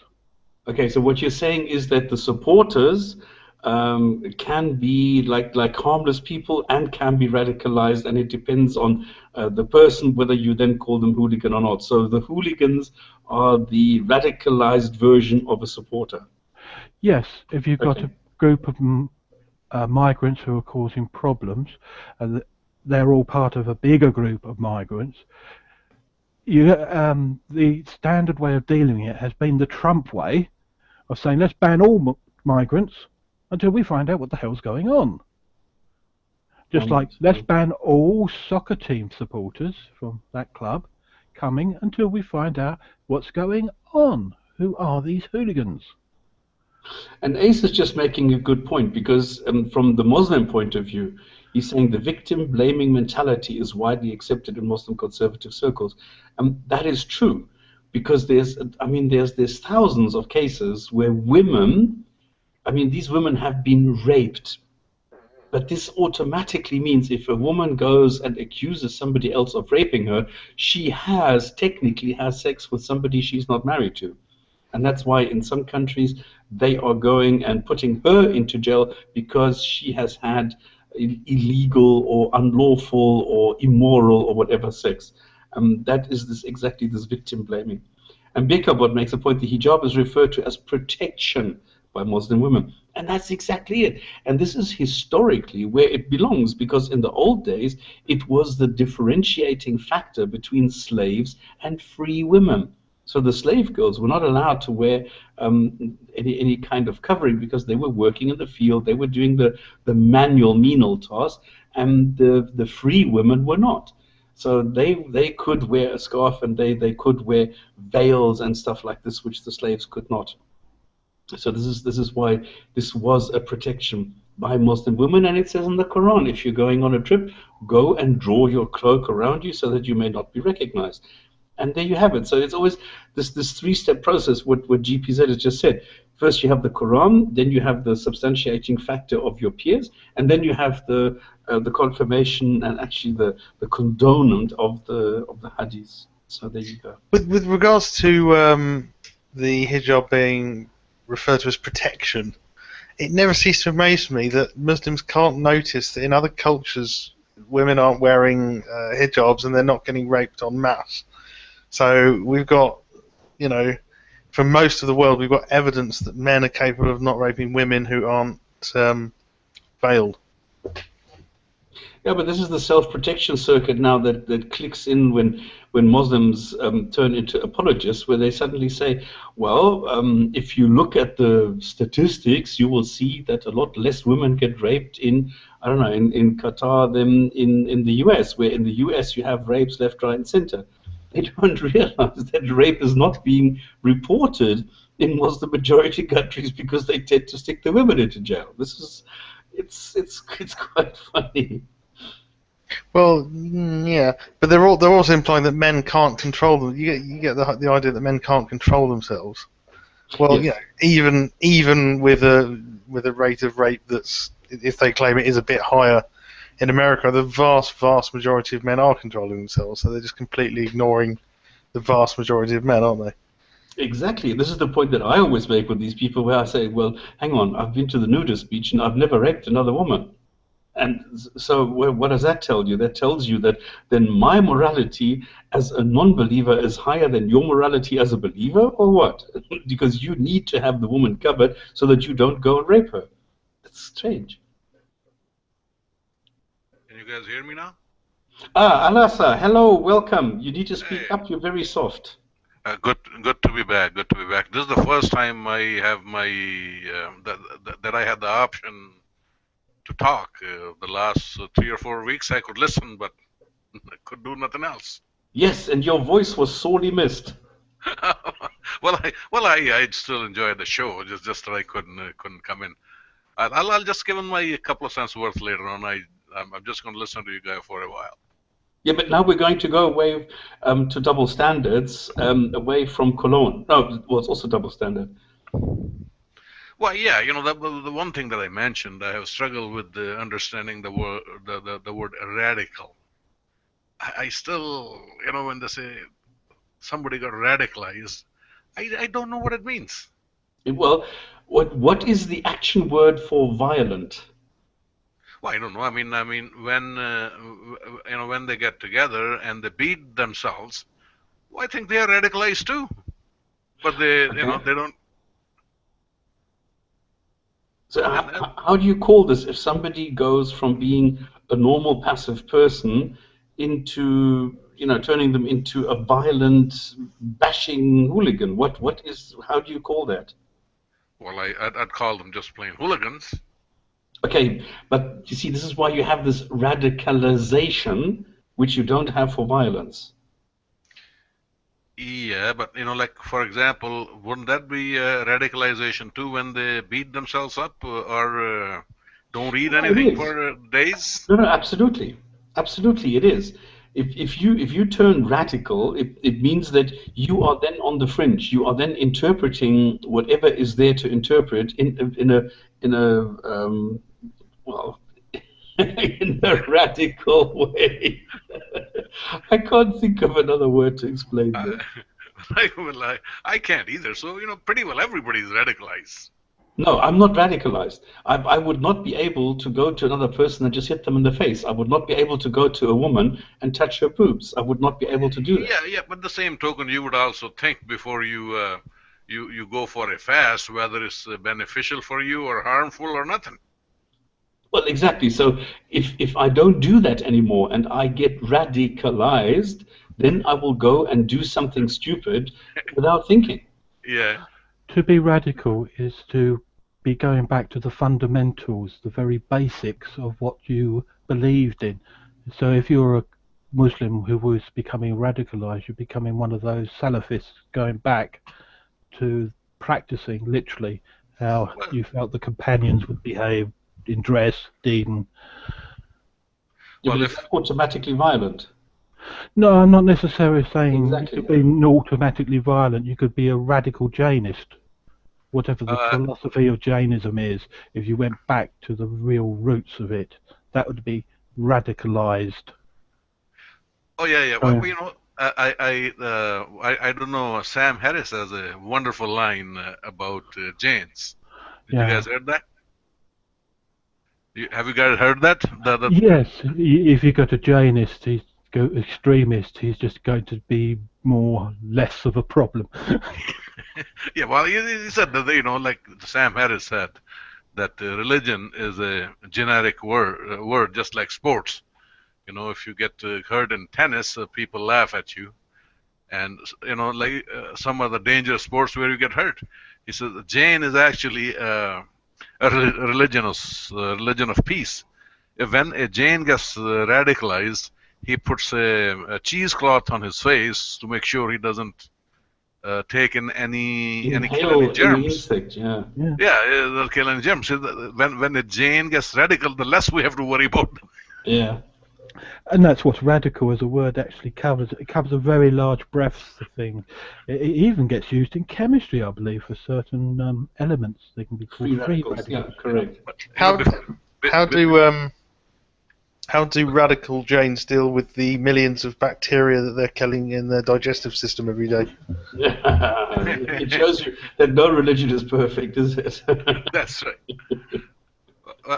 Okay, so what you're saying is that the supporters can be like harmless people and can be radicalized, and it depends on the person whether you then call them hooligan or not. So the hooligans are the radicalized version of a supporter. Yes, if you've got a group of migrants who are causing problems, and they're all part of a bigger group of migrants, the standard way of dealing with it has been the Trump way of saying, let's ban all migrants until we find out what the hell's going on. Just like, let's ban all soccer team supporters from that club coming until we find out what's going on. Who are these hooligans? And Ace is just making a good point, because from the Muslim point of view, he's saying the victim blaming mentality is widely accepted in Muslim conservative circles. And that is true, because there's thousands of cases where women, these women have been raped. But this automatically means if a woman goes and accuses somebody else of raping her, she technically has sex with somebody she's not married to. And that's why in some countries they are going and putting her into jail because she has had illegal or unlawful or immoral or whatever sex. That is exactly this victim blaming. And Bekabot makes a point: the hijab is referred to as protection by Muslim women. And that's exactly it. And this is historically where it belongs, because in the old days, it was the differentiating factor between slaves and free women. So the slave girls were not allowed to wear any kind of covering, because they were working in the field, they were doing the manual menial task, and the free women were not. So they could wear a scarf, and they could wear veils and stuff like this, which the slaves could not. So this is why this was a protection by Muslim women. And it says in the Quran, if you're going on a trip, go and draw your cloak around you so that you may not be recognized. And there you have it. So it's always this three-step process, what GPZ has just said. First you have the Quran, then you have the substantiating factor of your peers, and then you have the confirmation and actually the condonment of the Hadith. So there you go. With regards to the hijab being referred to as protection, it never ceases to amaze me that Muslims can't notice that in other cultures women aren't wearing hijabs and they're not getting raped en masse. So we've got, you know, from most of the world, we've got evidence that men are capable of not raping women who aren't veiled. Yeah, but this is the self-protection circuit now that clicks in when Muslims turn into apologists, where they suddenly say, well, if you look at the statistics, you will see that a lot less women get raped in, I don't know, in Qatar than in the US, where in the US you have rapes left, right, and center. They don't realize that rape is not being reported in Muslim majority countries because they tend to stick the women into jail. It's quite funny. Well, yeah, but they're also implying that men can't control them. You get the idea that men can't control themselves. Well, Yes. yeah, even with a rate of rape that's, if they claim it is a bit higher in America, the vast majority of men are controlling themselves. So they're just completely ignoring the vast majority of men, aren't they? Exactly. This is the point that I always make with these people, where I say, well, hang on, I've been to the nudist beach and I've never raped another woman. And so what does that tell you? That tells you that then my morality as a non-believer is higher than your morality as a believer, or what? Because you need to have the woman covered so that you don't go and rape her. That's strange. Can you guys hear me now? Alasa, hello, welcome. You need to speak Hey. up. You're very soft. Good to be back. Good to be back. This is the first time I have my that I had the option to talk. The last 3 or 4 weeks I could listen, but I could do nothing else. Yes, and your voice was sorely missed. I still enjoyed the show. Just that I couldn't come in. I'll just give them my couple of cents worth later on. I'm just going to listen to you guys for a while. Yeah, but now we're going to go away to double standards, away from Cologne. No, well, it's also double standard. Well, yeah, the one thing that I mentioned, I have struggled with understanding the word radical. I still, when they say somebody got radicalized, I don't know what it means. Well, what is the action word for violent? Well, I don't know. I mean, when they get together and they beat themselves, well, I think they are radicalized too. But they don't. So how do you call this if somebody goes from being a normal passive person into, turning them into a violent, bashing hooligan? How do you call that? Well, I'd call them just plain hooligans. Okay, but you see, this is why you have this radicalization, which you don't have for violence. Yeah, but like for example, wouldn't that be radicalization too when they beat themselves up or don't read anything for days? No, absolutely, absolutely, it is. If you turn radical, it means that you are then on the fringe. You are then interpreting whatever is there to interpret in a well, in a radical way. I can't think of another word to explain that. I can't either. So pretty well everybody's radicalized. No, I'm not radicalized. I would not be able to go to another person and just hit them in the face. I would not be able to go to a woman and touch her boobs. I would not be able to do that. Yeah. But the same token, you would also think before you go for a fast whether it's beneficial for you or harmful or nothing. Well, exactly. So if I don't do that anymore and I get radicalized, then I will go and do something stupid without thinking. Yeah. To be radical is to be going back to the fundamentals, the very basics of what you believed in. So if you're a Muslim who was becoming radicalized, you're becoming one of those Salafists going back to practicing literally how Well, you felt the companions would behave in dress, deed, and... Yeah, Well, but if it's automatically violent. No, I'm not necessarily saying Exactly, you could be automatically violent. You could be a radical Jainist, whatever the philosophy of Jainism is. If you went back to the real roots of it, that would be radicalized. oh yeah. Well, you know, I don't know. Sam Harris has a wonderful line about Jains. Did you Yeah. guys heard that? Have you guys heard that? Yes, if you go to Jainist, he's go extremist. He's just going to be less of a problem. Yeah, well, he said that, you know, like Sam Harris said, that religion is a generic word, just like sports. You know, if you get hurt in tennis, people laugh at you. And, you know, like some of the dangerous sports where you get hurt. He says Jain is actually a religion of peace. When a Jain gets radicalized, he puts a cheesecloth on his face to make sure he doesn't take in any kill any germs. Insect, yeah. Yeah, they'll kill any germs. When a Jain gets radical, the less we have to worry about them. Yeah. And that's what radical as a word actually covers. It covers a very large breadth of things. It even gets used in chemistry, I believe, for certain elements. They can be called free radicals. Yeah, correct. But, How do radical Jains deal with the millions of bacteria that they're killing in their digestive system every day? It shows you that no religion is perfect, is it? That's right.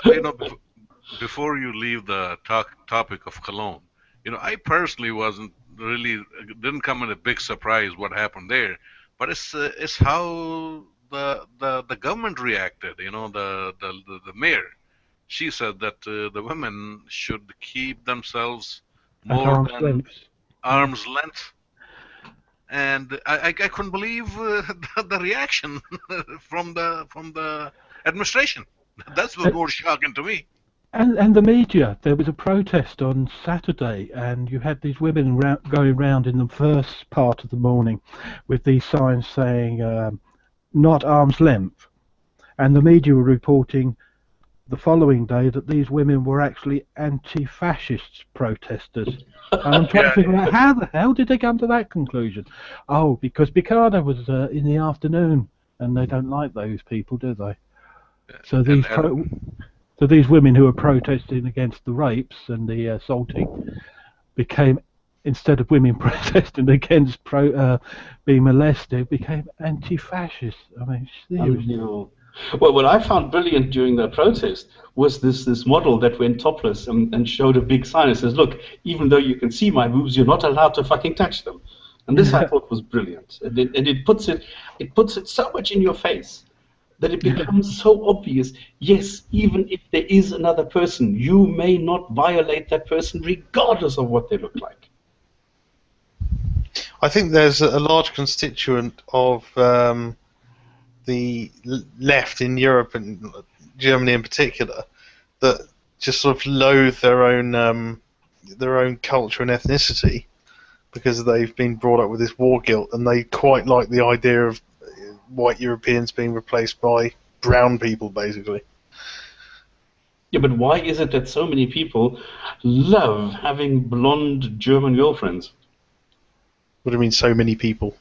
You know, before you leave the topic of Cologne, you know, I personally didn't come in a big surprise what happened there, but it's how the government reacted. You know, the mayor, she said that the women should keep themselves more than arm's length, and I couldn't believe the reaction from the administration. That's what more shocking to me. And the media. There was a protest on Saturday, and you had these women going round in the first part of the morning with these signs saying "not arm's length," and the media were reporting the following day that these women were actually anti-fascist protesters. And I'm trying to figure out how the hell did they come to that conclusion? Oh, because Picardo was in the afternoon, and they don't like those people, do they? So these women who were protesting against the rapes and the assaulting became, instead of women protesting against being molested, became anti-fascist. I mean, seriously. Well, what I found brilliant during the protest was this model that went topless and showed a big sign that says, "Look, even though you can see my boobs, you're not allowed to fucking touch them." And this I thought was brilliant. And it puts it so much in your face that it becomes so obvious. Yes, even if there is another person, you may not violate that person regardless of what they look like. I think there's a large constituent of the left in Europe and Germany in particular that just sort of loathe their own culture and ethnicity because they've been brought up with this war guilt, and they quite like the idea of white Europeans being replaced by brown people, basically. Yeah, but why is it that so many people love having blonde German girlfriends? What do you mean, so many people?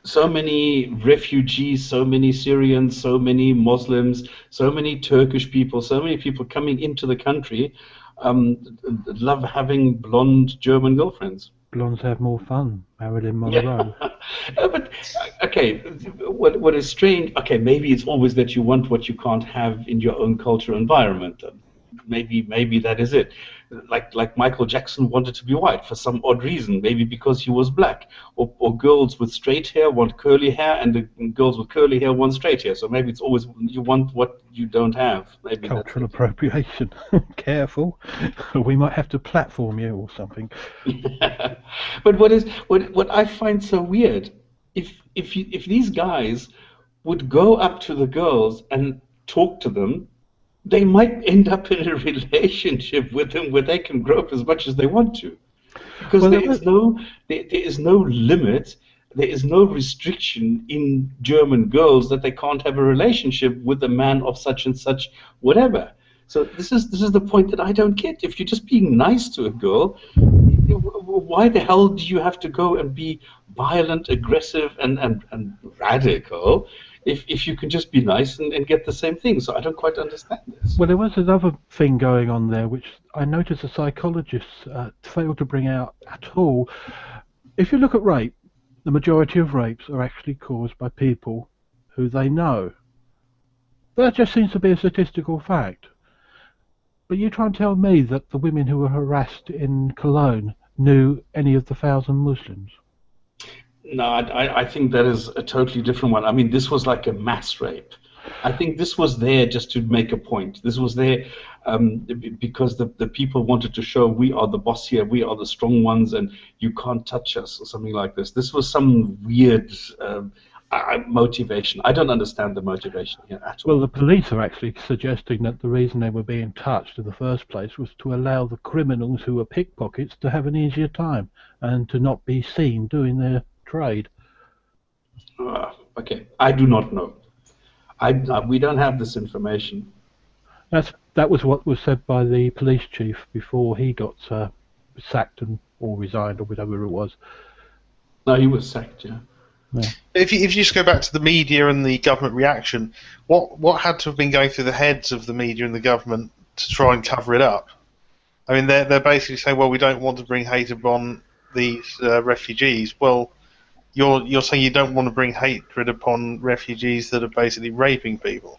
So many refugees, so many Syrians, so many Muslims, so many Turkish people, so many people coming into the country love having blonde German girlfriends. Blondes have more fun. Marilyn Monroe. But okay, what is strange, okay, maybe it's always that you want what you can't have in your own cultural environment. Maybe that is it. Like Michael Jackson wanted to be white for some odd reason, maybe because he was black. Or girls with straight hair want curly hair, and the girls with curly hair want straight hair. So maybe it's always you want what you don't have. Maybe Cultural appropriation. Careful, we might have to platform you or something. But what I find so weird, if these guys would go up to the girls and talk to them, they might end up in a relationship with them where they can grow up as much as they want to, because there is no limit, there is no restriction in German girls that they can't have a relationship with a man of such and such whatever. So this is the point that I don't get. If you're just being nice to a girl, why the hell do you have to go and be violent, aggressive, and radical if you can just be nice and get the same thing? So I don't quite understand this. Well, there was another thing going on there, which I noticed the psychologists failed to bring out at all. If you look at rape, the majority of rapes are actually caused by people who they know. That just seems to be a statistical fact. But you try and tell me that the women who were harassed in Cologne knew any of the 1,000 Muslims? No, I think that is a totally different one. I mean, this was like a mass rape. I think this was there just to make a point. This was there because the people wanted to show we are the boss here, we are the strong ones, and you can't touch us, or something like this. This was some weird motivation. I don't understand the motivation here at all. Well, the police are actually suggesting that the reason they were being touched in the first place was to allow the criminals who were pickpockets to have an easier time and to not be seen doing their trade. Okay, I do not know. We don't have this information. That was what was said by the police chief before he got sacked or resigned or whatever it was. No, he was sacked, yeah. Yeah. If you just go back to the media and the government reaction, what had to have been going through the heads of the media and the government to try and cover it up? I mean, they're basically saying, well, we don't want to bring hate upon these refugees. Well, you're saying you don't want to bring hatred upon refugees that are basically raping people.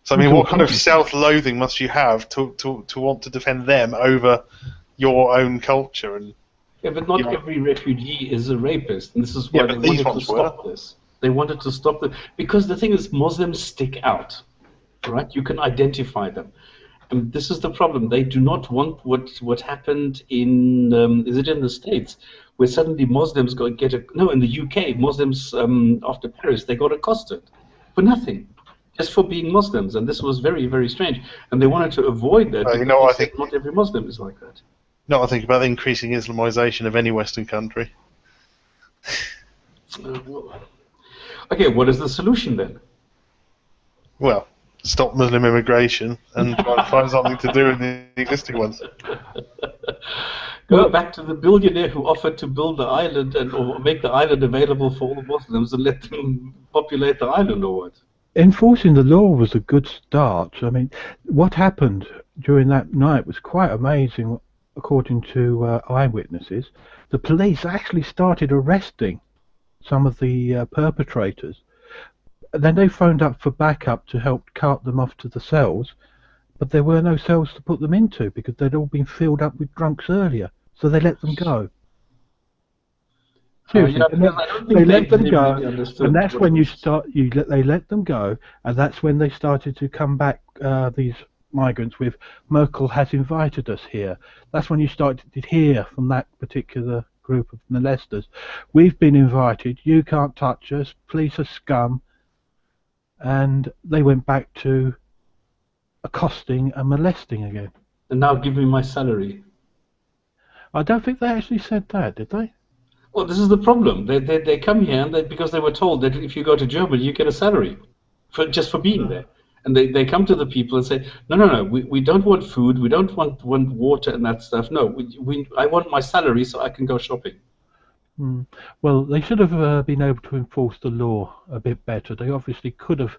So I mean, what kind of self-loathing must you have to want to defend them over your own culture? And yeah, but not every refugee is a rapist, and this is why they wanted to stop this. They wanted to stop it because the thing is, Muslims stick out, right? You can identify them, and this is the problem. They do not want what happened in is it in the States, where suddenly Muslims in the UK, Muslims after Paris, they got accosted for nothing, just for being Muslims, and this was very, very strange, and they wanted to avoid that. I think not every Muslim is like that. No, I think about the increasing Islamization of any Western country. Okay, what is the solution then? Well, stop Muslim immigration and try and find something to do with the existing ones. Go back to the billionaire who offered to build the island or make the island available for all the Muslims and let them populate the island, or what? Enforcing the law was a good start. I mean, what happened during that night was quite amazing. According to eyewitnesses, the police actually started arresting some of the perpetrators. Then they phoned up for backup to help cart them off to the cells, but there were no cells to put them into because they'd all been filled up with drunks earlier, so they let them go. Seriously, they let them go, and that's when they let them go, and that's when they started to come back, these migrants, with Merkel has invited us here. That's when you started to hear from that particular group of molesters, we've been invited, you can't touch us, police are scum, and they went back to accosting and molesting again. And now give me my salary. I don't think they actually said that, did they? Well, this is the problem. They come here and because they were told that if you go to Germany, you get a salary just for being there. And they come to the people and say, no, we don't want food, we don't want water and that stuff. No, I want my salary so I can go shopping. Well, they should have been able to enforce the law a bit better. They obviously could have.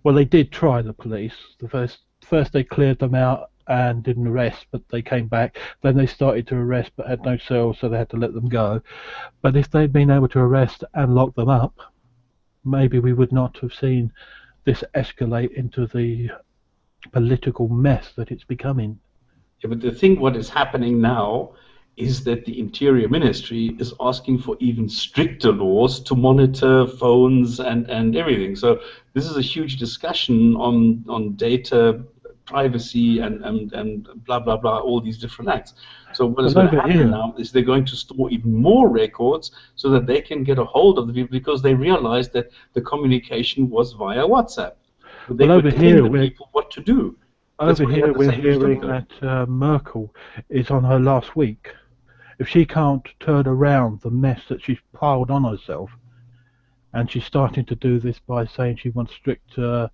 Well, they did try, the police. First they cleared them out and didn't arrest, but they came back. Then they started to arrest but had no cells, so they had to let them go. But if they'd been able to arrest and lock them up, maybe we would not have seen this escalate into the political mess that it's becoming. Yeah, but the thing, what is happening now is that the Interior Ministry is asking for even stricter laws to monitor phones and everything. So this is a huge discussion on data privacy and blah, blah, blah, all these different acts. So what is going to happen now is they're going to store even more records so that they can get a hold of the people, because they realized that the communication was via WhatsApp. But they were telling the people what to do. Over here, we're hearing that Merkel is on her last week. If she can't turn around the mess that she's piled on herself, and she's starting to do this by saying she wants stricter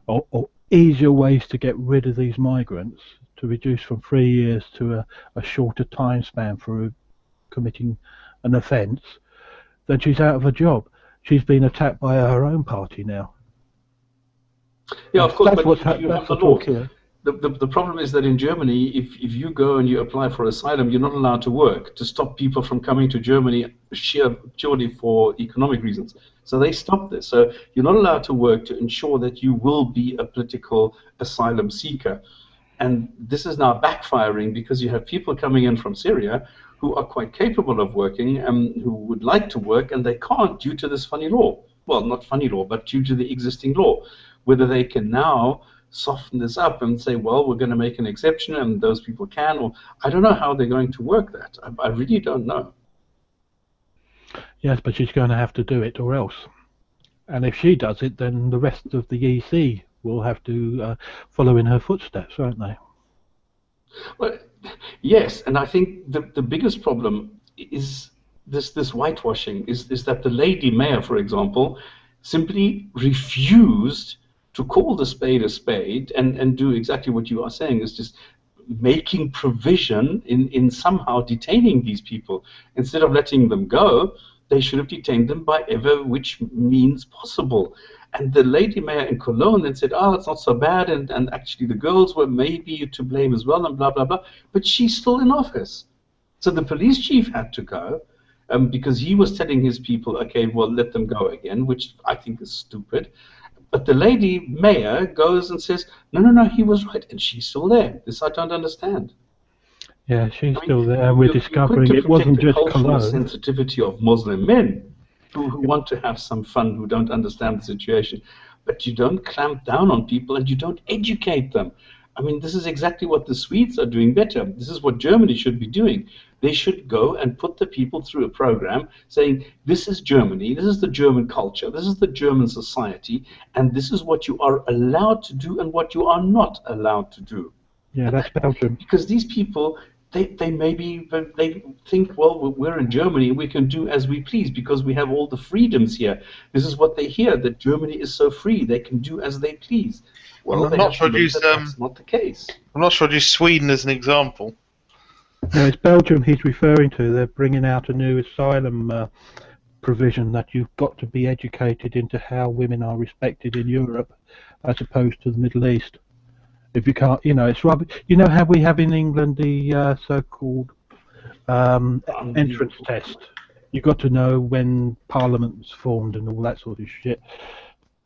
or easier ways to get rid of these migrants, to reduce from 3 years to a shorter time span for committing an offence, then she's out of a job. She's been attacked by her own party now. Yeah, of course, that's but what's you have the talk law. here. The problem is that in Germany, if you go and you apply for asylum, you're not allowed to work, to stop people from coming to Germany purely for economic reasons. So they stop this. So you're not allowed to work to ensure that you will be a political asylum seeker. And this is now backfiring because you have people coming in from Syria who are quite capable of working and who would like to work, and they can't due to this funny law. Well, not funny law, but due to the existing law. Whether they can now soften this up and say, well, we're going to make an exception and those people can, or I don't know how they're going to work that. I really don't know. Yes, but she's going to have to do it or else. And if she does it, then the rest of the EC will have to follow in her footsteps, won't they? Well, yes, and I think the biggest problem is this whitewashing, is that the lady mayor, for example, simply refused to call the spade and do exactly what you are saying, is just making provision in somehow detaining these people. Instead of letting them go, they should have detained them by ever which means possible. And the lady mayor in Cologne then said, oh, it's not so bad, and actually the girls were maybe to blame as well, and blah, blah, blah. But she's still in office. So the police chief had to go because he was telling his people, okay, well, let them go again, which I think is stupid. But the lady mayor goes and says, no, he was right, and she's still there. This I don't understand. Yeah, she's still there, and we're discovering it wasn't just Cologne. The sensitivity of Muslim men who want to have some fun, who don't understand the situation. But you don't clamp down on people and you don't educate them. I mean, this is exactly what the Swedes are doing better. This is what Germany should be doing. They should go and put the people through a program saying, this is Germany, this is the German culture, this is the German society, and this is what you are allowed to do and what you are not allowed to do. Yeah, that's Belgium. Because these people, they think, well, we're in Germany, we can do as we please because we have all the freedoms here. This is what they hear, that Germany is so free, they can do as they please. Well, I'm not sure that's not the case. I'm not sure I'd use Sweden as an example. No, it's Belgium he's referring to. They're bringing out a new asylum provision that you've got to be educated into how women are respected in Europe as opposed to the Middle East. If you can't, it's rubbish. You know how we have in England the so-called entrance test? You've got to know when Parliament's formed and all that sort of shit,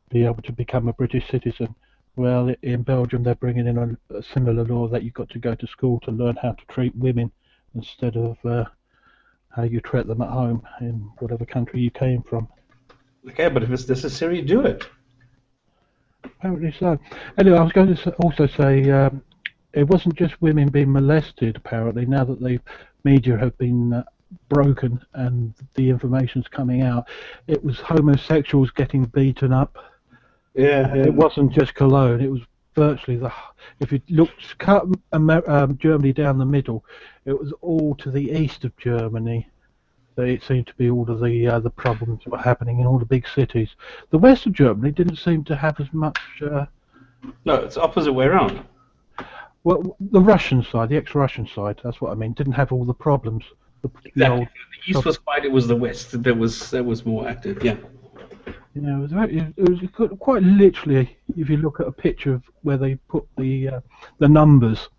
be able to become a British citizen. Well, in Belgium, they're bringing in a similar law that you've got to go to school to learn how to treat women instead of how you treat them at home in whatever country you came from. Okay, but if it's necessary, do it. Apparently so. Anyway, I was going to also say it wasn't just women being molested, apparently, now that the media have been broken and the information's coming out. It was homosexuals getting beaten up. Yeah, It wasn't just Cologne. It was virtually if you looked, cut Germany down the middle, it was all to the east of Germany. It seemed to be all of the problems that were happening in all the big cities. The west of Germany didn't seem to have as much. No, it's the opposite way around. Well, the Russian side, the ex-Russian side, that's what I mean, didn't have all the problems. Exactly. The east was quiet. It was the west that was more active. Yeah. It was quite literally, if you look at a picture of where they put the numbers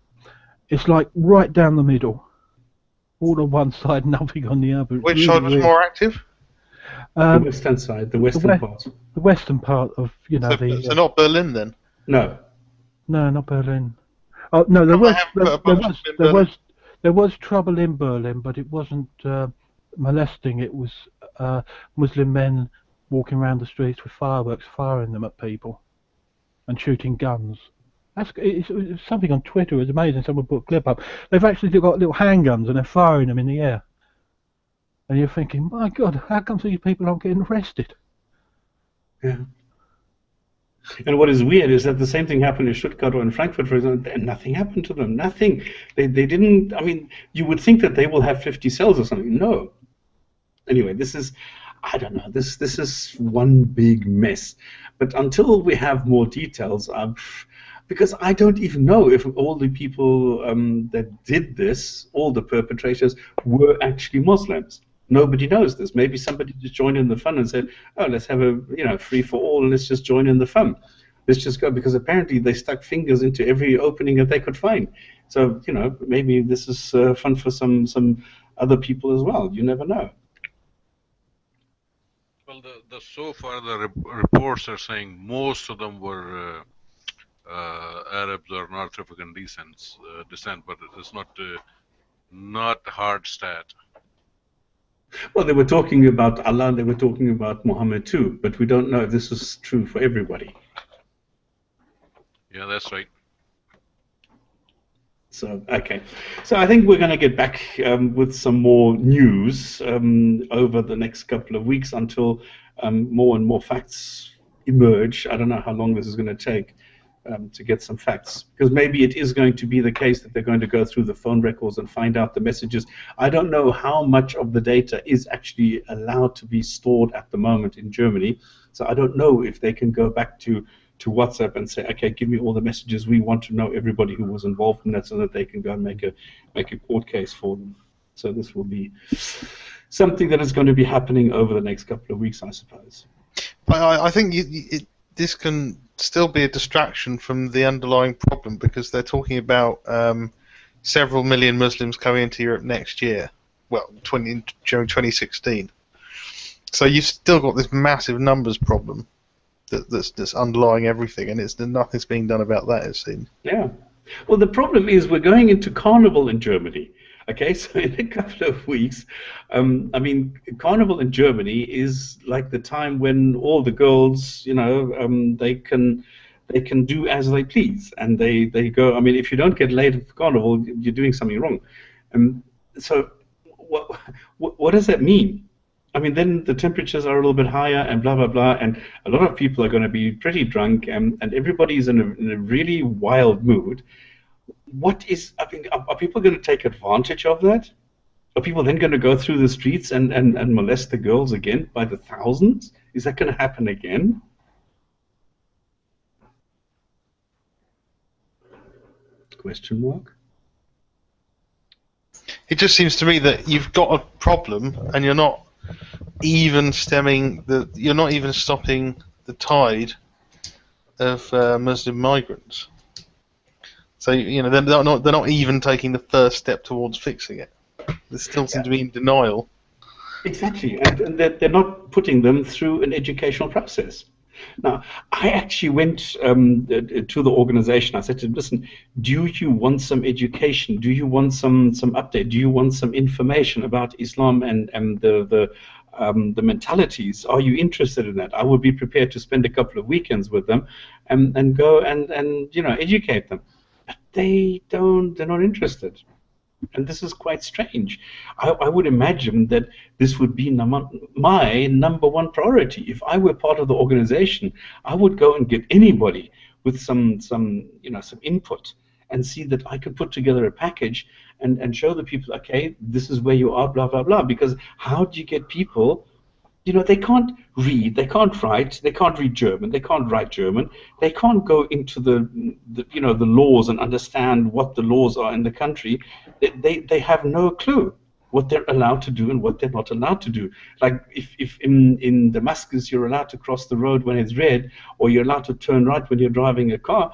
It's like right down the middle, all on one side, nothing on the other. It's Which really side was weird. more active? The western side, the western part. The western part of So not Berlin then. No. No, not Berlin. Oh no, They haven't put a bunch of them in Berlin. there was trouble in Berlin, but it wasn't molesting. It was Muslim men walking around the streets with fireworks, firing them at people, and shooting guns. It's something on Twitter. It was amazing. Someone put a clip up. They've actually got little handguns and they're firing them in the air. And you're thinking, my God, how come these people aren't getting arrested? Yeah. And what is weird is that the same thing happened in Stuttgart or in Frankfurt, for example, and nothing happened to them. Nothing. They didn't. I mean, you would think that they will have 50 cells or something. No. Anyway, this is, I don't know. This is one big mess. But until we have more details, because I don't even know if all the people that did this, all the perpetrators, were actually Muslims. Nobody knows this. Maybe somebody just joined in the fun and said, "Oh, let's have a free for all, and let's just join in the fun. Let's just go," because apparently they stuck fingers into every opening that they could find. So maybe this is fun for some other people as well. You never know. Well, so far the reports are saying most of them were Arabs or North African descent, but it's not a hard stat. Well, they were talking about Allah, they were talking about Muhammad too, but we don't know if this is true for everybody. Yeah, that's right. So, okay. So I think we're going to get back with some more news over the next couple of weeks until more and more facts emerge. I don't know how long this is going to take to get some facts, because maybe it is going to be the case that they're going to go through the phone records and find out the messages. I don't know how much of the data is actually allowed to be stored at the moment in Germany, so I don't know if they can go back to WhatsApp and say, okay, give me all the messages. We want to know everybody who was involved in that, so that they can go and make a court case for them. So this will be something that is going to be happening over the next couple of weeks, I suppose. I think this can still be a distraction from the underlying problem, because they're talking about several million Muslims coming into Europe next year. Well, during 2016. So you've still got this massive numbers problem that's underlying everything, and nothing's being done about that, it seems. Yeah. Well, the problem is we're going into Carnival in Germany. Okay, so in a couple of weeks, I mean, Carnival in Germany is like the time when all the girls, they can do as they please, and they go. I mean, if you don't get laid at Carnival, you're doing something wrong. So, what does that mean? I mean, then the temperatures are a little bit higher, and blah blah blah, and a lot of people are going to be pretty drunk, and everybody's in a really wild mood. Are people going to take advantage of that? Are people then going to go through the streets and molest the girls again by the thousands? Is that going to happen again? Question mark? It just seems to me that you've got a problem, and you're not even stopping the tide of Muslim migrants. So they're not even taking the first step towards fixing it. They still seem to be in denial. Exactly, and they're not putting them through an educational process. Now, I actually went to the organization. I said to them, listen, do you want some education? Do you want some update? Do you want some information about Islam and the mentalities? Are you interested in that? I would be prepared to spend a couple of weekends with them and go and educate them. But they're not interested. And this is quite strange. I would imagine that this would be my number one priority. If I were part of the organization, I would go and get anybody with some input and see that I could put together a package and show the people, okay, this is where you are, blah, blah, blah. Because how do you get people, they can't read, they can't write, they can't read German, they can't write German, they can't go into the laws and understand what the laws are in the country. They have no clue what they're allowed to do and what they're not allowed to do. Like if in Damascus you're allowed to cross the road when it's red, or you're allowed to turn right when you're driving a car,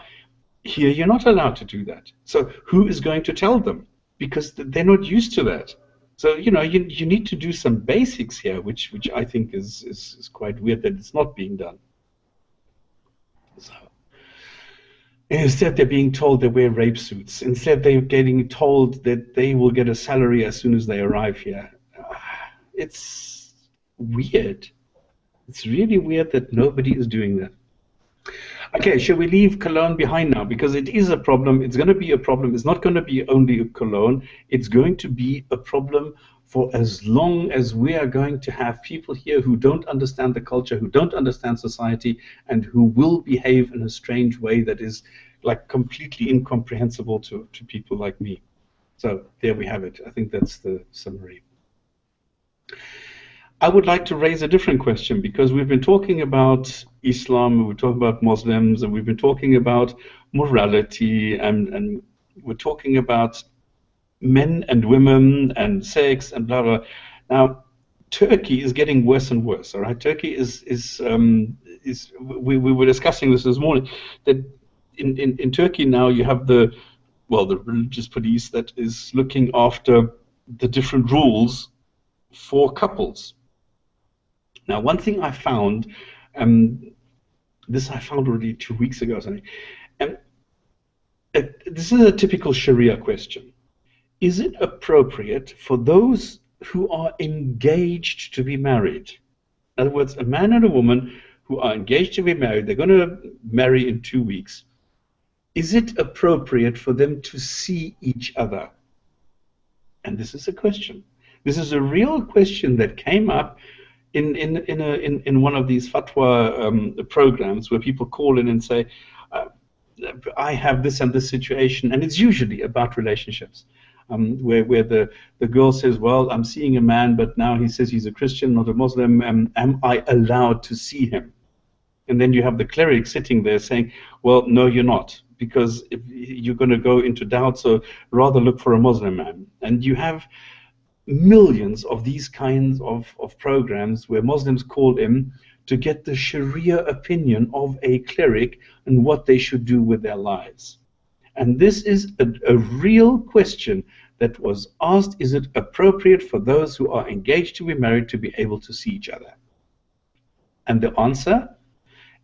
Here, you're not allowed to do that. So who is going to tell them? Because they're not used to that. So, you need to do some basics here, which I think is quite weird that it's not being done. So, instead, they're being told they wear rape suits. Instead, they're getting told that they will get a salary as soon as they arrive here. It's weird. It's really weird that nobody is doing that. Okay, shall we leave Cologne behind now? Because it is a problem. It's going to be a problem. It's not going to be only a Cologne. It's going to be a problem for as long as we are going to have people here who don't understand the culture, who don't understand society, and who will behave in a strange way that is like completely incomprehensible to people like me. So there we have it. I think that's the summary. I would like to raise a different question, because we've been talking about Islam, we're talking about Muslims, and we've been talking about morality, and we're talking about men and women and sex and blah blah. Now, Turkey is getting worse and worse. All right, Turkey is we were discussing this morning, that in Turkey now you have the religious police that is looking after the different rules for couples. Now, one thing I found, this I found already 2 weeks ago or something, this is a typical Sharia question. Is it appropriate for those who are engaged to be married? In other words, a man and a woman who are engaged to be married, they're going to marry in 2 weeks. Is it appropriate for them to see each other? And this is a question. This is a real question that came up in one of these fatwa programs where people call in and say, I have this and this situation, and it's usually about relationships, where the girl says, well, I'm seeing a man, but now he says he's a Christian, not a Muslim, am I allowed to see him? And then you have the cleric sitting there saying, well, no, you're not, because if you're going to go into doubt, so rather look for a Muslim man. And you have millions of these kinds of programs where Muslims call in to get the Sharia opinion of a cleric and what they should do with their lives. And this is a real question that was asked: is it appropriate for those who are engaged to be married to be able to see each other? And the answer: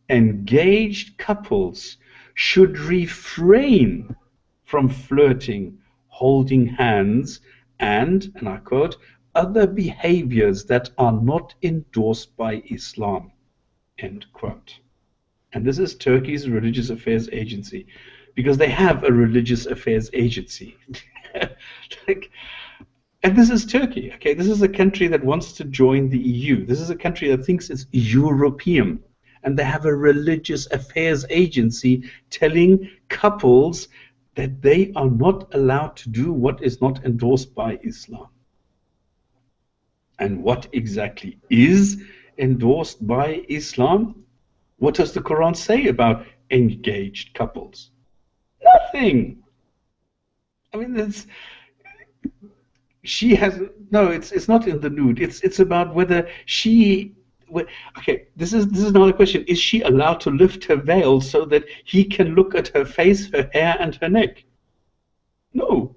engaged couples should refrain from flirting, holding hands, and I quote, other behaviors that are not endorsed by Islam, end quote. And this is Turkey's Religious Affairs Agency, because they have a religious affairs agency. And this is Turkey, okay? This is a country that wants to join the EU. This is a country that thinks it's European. And they have a religious affairs agency telling couples that they are not allowed to do what is not endorsed by Islam. And what exactly is endorsed by Islam? What does the Quran say about engaged couples? Nothing. I mean, she has no. It's not in the nude. It's about whether she. Okay, this is another question. Is she allowed to lift her veil so that he can look at her face, her hair, and her neck? No.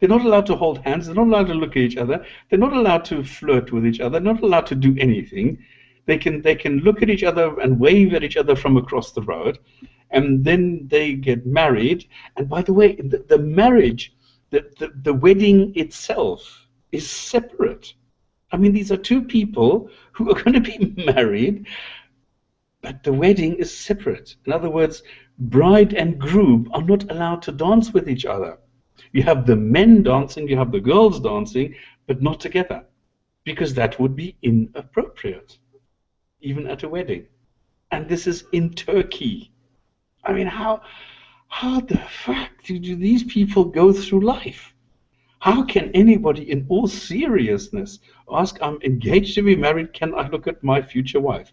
They're not allowed to hold hands. They're not allowed to look at each other. They're not allowed to flirt with each other. They're not allowed to do anything. They can look at each other and wave at each other from across the road, and then they get married. And by the way, the marriage, the wedding itself is separate. I mean, these are two people who are going to be married, but the wedding is separate. In other words, bride and groom are not allowed to dance with each other. You have the men dancing, you have the girls dancing, but not together, because that would be inappropriate, even at a wedding. And this is in Turkey. I mean, how the fuck do these people go through life? How can anybody in all seriousness ask, I'm engaged to be married, can I look at my future wife?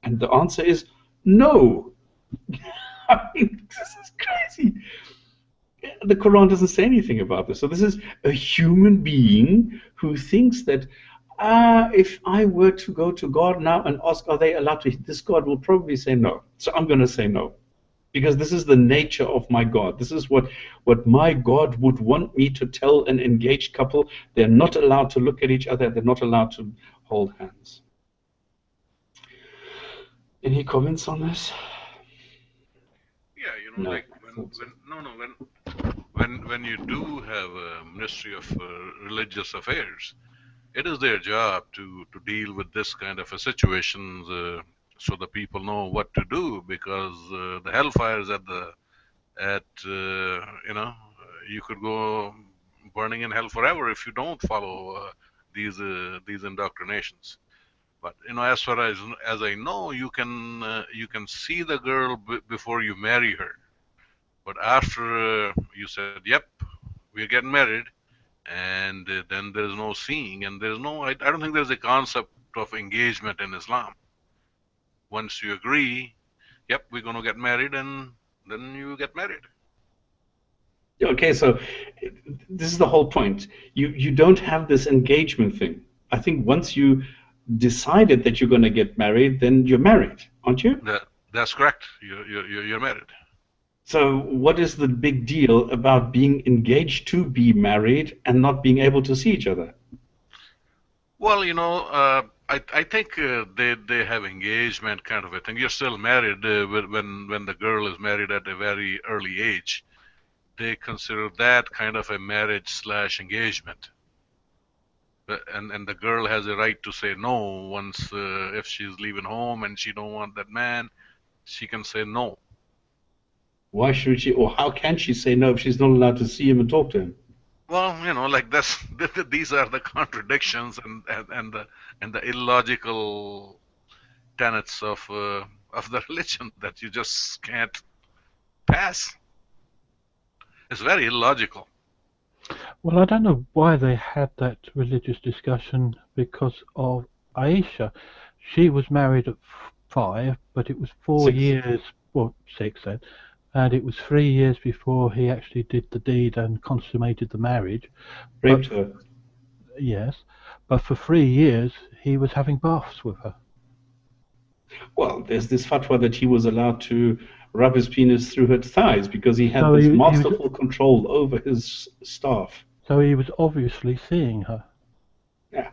And the answer is no. I mean, this is crazy. The Quran doesn't say anything about this. So this is a human being who thinks that if I were to go to God now and ask, are they allowed to, this God will probably say no. So I'm going to say no. because this is the nature of my God. This is what my God would want me to tell an engaged couple. They're not allowed to look at each other. They're not allowed to hold hands. Any comments on this? Yeah, No. like when you do have a Ministry of Religious Affairs, it is their job to deal with this kind of a situations, so the people know what to do, because the hellfire is you could go burning in hell forever if you don't follow these indoctrinations. But as far as I know, you can see the girl before you marry her. But after you said, "Yep, we're getting married," and then there's no seeing, and there's no. I don't think there's a concept of engagement in Islam. Once you agree, "Yep, we're going to get married," and then you get married. Okay, so this is the whole point. You don't have this engagement thing. I think once you decided that you're going to get married, then you're married, aren't you? That's correct. You're married. So what is the big deal about being engaged to be married and not being able to see each other? Well, I think they have engagement kind of a thing. You're still married when the girl is married at a very early age. They consider that kind of a marriage/engagement. And the girl has a right to say no once, if she's leaving home and she don't want that man, she can say no. Why should she, or how can she say no if she's not allowed to see him and talk to him? Well, like these are the contradictions and the illogical tenets of the religion that you just can't pass. It's very illogical. Well, I don't know why they had that religious discussion because of Aisha. She was married at 5, but it was 4 6. years, well, 6 then, and it was 3 years before he actually did the deed and consummated the marriage. Raped her. Yes, but for 3 years he was having baths with her. Well, there's this fatwa that he was allowed to rub his penis through her thighs because he had So this he was- masterful control over his staff. So he was obviously seeing her. Yeah.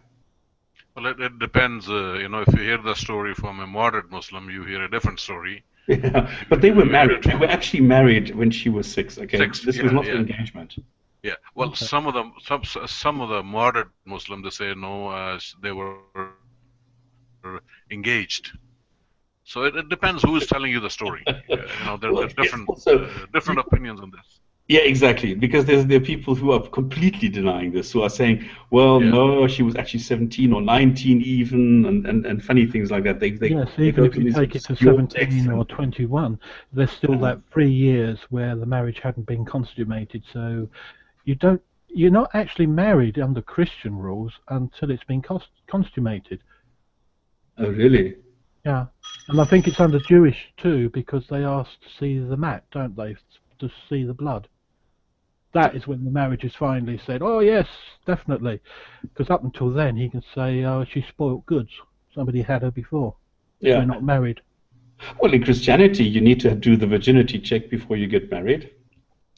Well, it depends. If you hear the story from a moderate Muslim, you hear a different story. Yeah, but they were married. They were actually married when she was 6. Okay, 6, this was yeah, not yeah. engagement. Yeah. Well, Okay. some of the moderate Muslims, they say no, they were engaged. So it depends who is telling you the story. There Well, are different yes, also- different opinions on this. Yeah, exactly. Because there are people who are completely denying this, who are saying, "Well, Yeah. no, she was actually 17 or 19 even," and funny things like that. They Yes, they even go if to you these take it to obscure 17 texts or and- 21, there's still that 3 years where the marriage hadn't been consummated. So you're not actually married under Christian rules until it's been consummated. Oh, really? Yeah, and I think it's under Jewish too because they ask to see the mat, don't they, to see the blood. That is when the marriage is finally said, "Oh yes, definitely," because up until then he can say, "Oh, she spoilt goods. Somebody had her before. Yeah. We're not married." Well, in Christianity, you need to do the virginity check before you get married.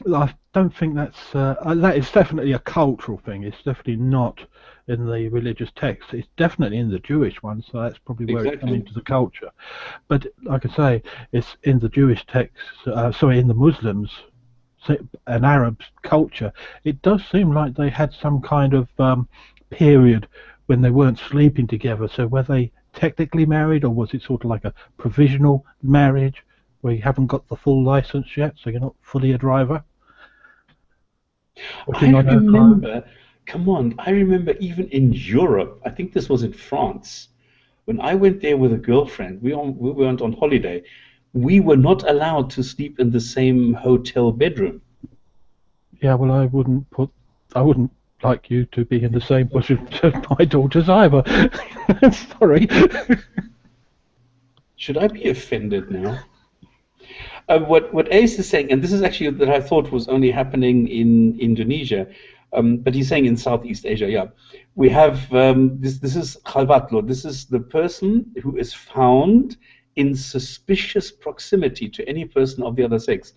I don't think that is definitely a cultural thing. It's definitely not in the religious text. It's definitely in the Jewish one, so that's probably where it's come Exactly. into the culture. But like I say, it's in the Jewish text. In the Muslims and Arab culture, it does seem like they had some kind of period when they weren't sleeping together. So were they technically married, or was it sort of like a provisional marriage where you haven't got the full license yet, so you're not fully a driver? I remember, come on, I remember even in Europe, I think this was in France, when I went there with a girlfriend, we went on holiday, we were not allowed to sleep in the same hotel bedroom. Yeah, well, I wouldn't like you to be in the same position as my daughters either. Sorry. Should I be offended now? What Ace is saying, and this is actually that I thought was only happening in Indonesia, but he's saying in Southeast Asia, yeah. We have, this is Khalvatlo, this is the person who is found in suspicious proximity to any person of the other sex.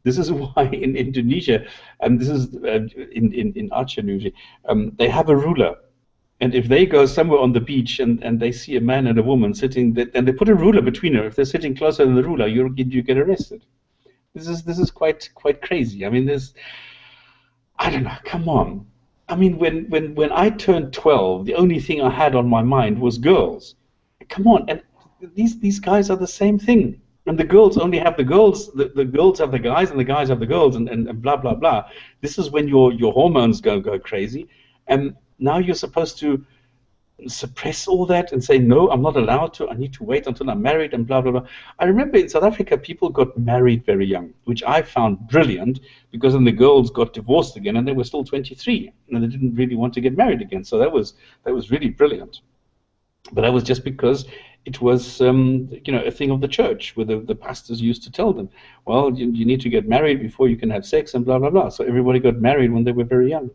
This is why in Indonesia, and this is in Aceh usually, they have a ruler. And if they go somewhere on the beach and they see a man and a woman sitting, and they put a ruler between them, if they're sitting closer than the ruler, you get arrested. This is quite crazy. I mean, I don't know. Come on. I mean, when I turned 12, the only thing I had on my mind was girls. Come on, and these guys are the same thing. And the girls only have the girls. The girls have the guys, and the guys have the girls, and blah blah blah. This is when your hormones go crazy, and now you're supposed to suppress all that and say, no, I'm not allowed to, I need to wait until I'm married, and blah blah blah. I remember in South Africa people got married very young, which I found brilliant, because then the girls got divorced again and they were still 23 and they didn't really want to get married again. So that was really brilliant. But that was just because it was a thing of the church, where the pastors used to tell them, well, you need to get married before you can have sex, and blah blah blah. So everybody got married when they were very young.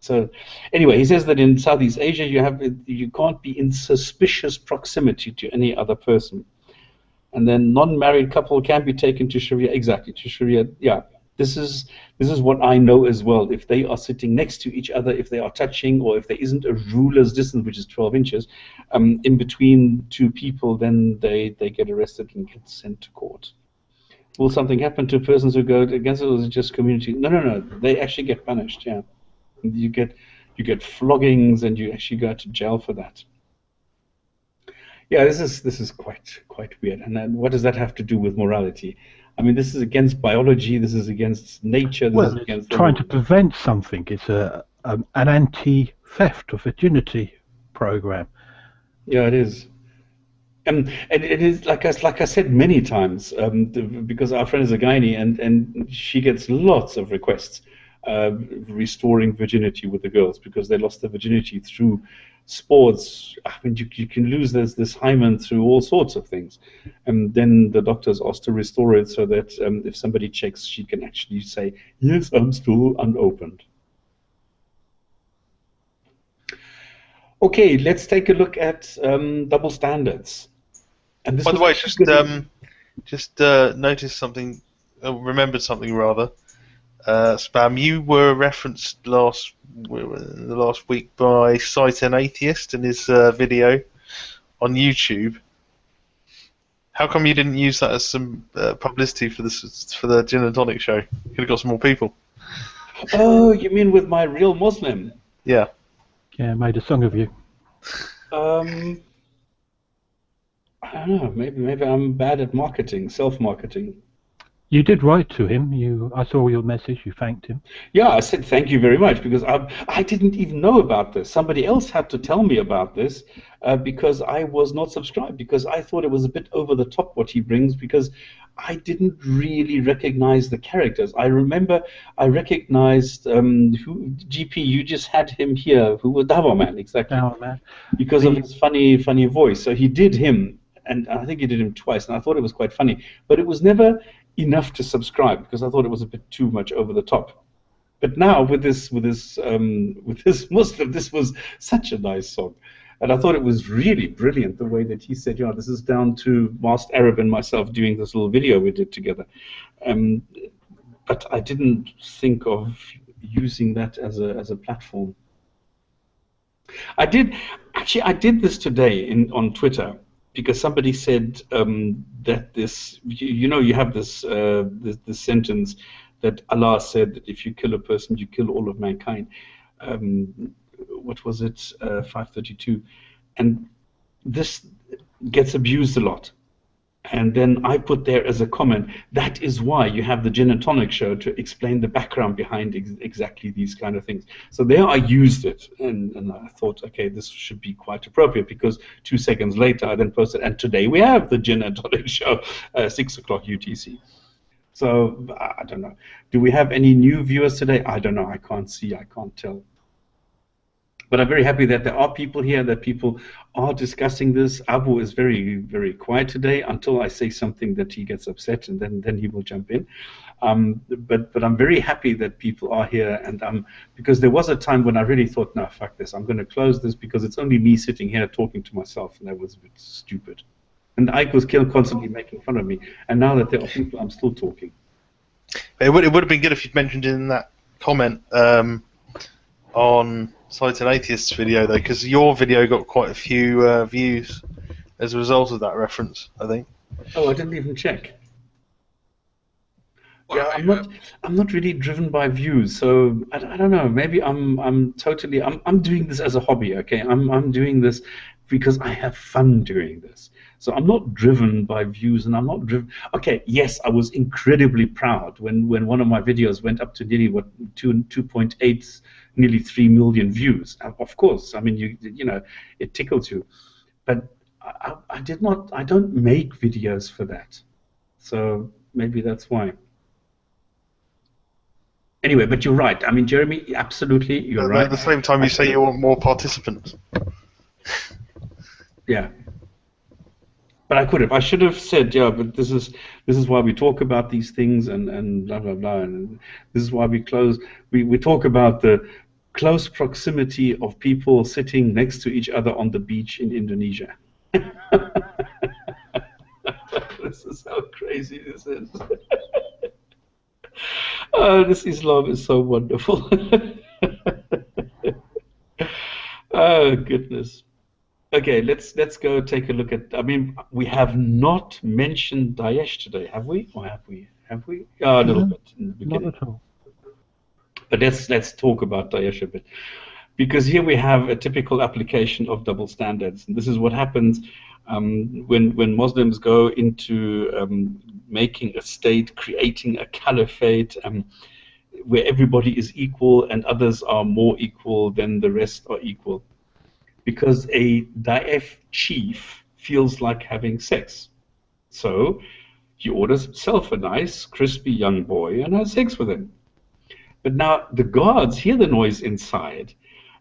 So anyway, he says that in Southeast Asia you can't be in suspicious proximity to any other person. And then non-married couple can be taken to Sharia. Exactly, to Sharia. Yeah, this is what I know as well. If they are sitting next to each other, if they are touching, or if there isn't a ruler's distance, which is 12 inches, in between two people, then they get arrested and get sent to court. Will something happen to persons who go against it, or is it just community? No. They actually get punished. Yeah. You get floggings, and you actually go to jail for that. Yeah, this is quite weird. And then what does that have to do with morality? I mean, this is against biology. This is against nature. This is against trying to prevent something. It's an anti-theft of virginity program. Yeah, it is. And it is like I said many times, because our friend is a gynae, and she gets lots of requests. Restoring virginity with the girls, because they lost their virginity through sports. I mean, you can lose this hymen through all sorts of things, and then the doctors asked to restore it so that if somebody checks, she can actually say, yes, I'm still unopened. Okay, let's take a look at double standards. And this, by the way, just noticed something, remembered something rather. Spam, you were referenced last week by Cite an Atheist in his video on YouTube. How come you didn't use that as some publicity for the Jinn&Tonic show? You could have got some more people. Oh, you mean with my real Muslim? Yeah. Yeah, I made a song of you. I don't know. Maybe I'm bad at marketing, self-marketing. You did write to him. I saw your message. You thanked him. Yeah, I said thank you very much, because I didn't even know about this. Somebody else had to tell me about this, because I was not subscribed, because I thought it was a bit over the top what he brings, because I didn't really recognize the characters. I remember I recognized GP. You just had him here, who was Dava Man, exactly. Dava Man. Because of his funny voice. So he did him, and I think he did him twice, and I thought it was quite funny. But it was never enough to subscribe, because I thought it was a bit too much over the top. But now with this Muslim, this was such a nice song, and I thought it was really brilliant the way that he said, this is down to Master Arab and myself doing this little video we did together. But I didn't think of using that as a platform. I did this today on Twitter, because somebody said that this, you have this this sentence that Allah said that if you kill a person, you kill all of mankind. What was it? 532, and this gets abused a lot. And then I put there as a comment, that is why you have the Jinn&Tonic show, to explain the background behind exactly these kind of things. So there I used it, and I thought, okay, this should be quite appropriate, because 2 seconds later I then posted, and today we have the Jinn&Tonic show, 6 o'clock UTC. So I don't know. Do we have any new viewers today? I don't know. I can't see. I can't tell. But I'm very happy that there are people here, that people are discussing this. Abu is very, very quiet today until I say something that he gets upset, and then he will jump in. But I'm very happy that people are here, and because there was a time when I really thought, no, fuck this, I'm going to close this, because it's only me sitting here talking to myself, and that was a bit stupid. And Ike was constantly making fun of me. And now that there are people, I'm still talking. It would have been good if you'd mentioned in that comment on Science and Atheists video, though, because your video got quite a few views as a result of that reference, I think. Oh, I didn't even check. Well, Yeah, I'm not really driven by views, so I don't know. Maybe I'm doing this as a hobby. Okay, I'm doing this because I have fun doing this. So I'm not driven by views, and I'm not driven. Okay, yes, I was incredibly proud when one of my videos went up to nearly 2.8, nearly 3 million views. Of course, I mean you know it tickles you, but I don't make videos for that. So maybe that's why. Anyway, but you're right. I mean, Jeremy, absolutely, you're right. At the same time, you say you want more participants. Yeah. But I could have. I should have said, yeah, but this is why we talk about these things and blah, blah, blah. And this is why we talk about the close proximity of people sitting next to each other on the beach in Indonesia. This is how crazy this is. Oh, this Islam is so wonderful. Oh, goodness. Okay, let's go take a look at. I mean, we have not mentioned Daesh today, have we? Or have we? Have we? Oh, a little bit in the beginning. Not at all. But let's talk about Daesh a bit, because here we have a typical application of double standards. And this is what happens when Muslims go into making a state, creating a caliphate, where everybody is equal and others are more equal than the rest are equal. Because a Daesh chief feels like having sex. So he orders himself a nice, crispy young boy and has sex with him. But now the guards hear the noise inside.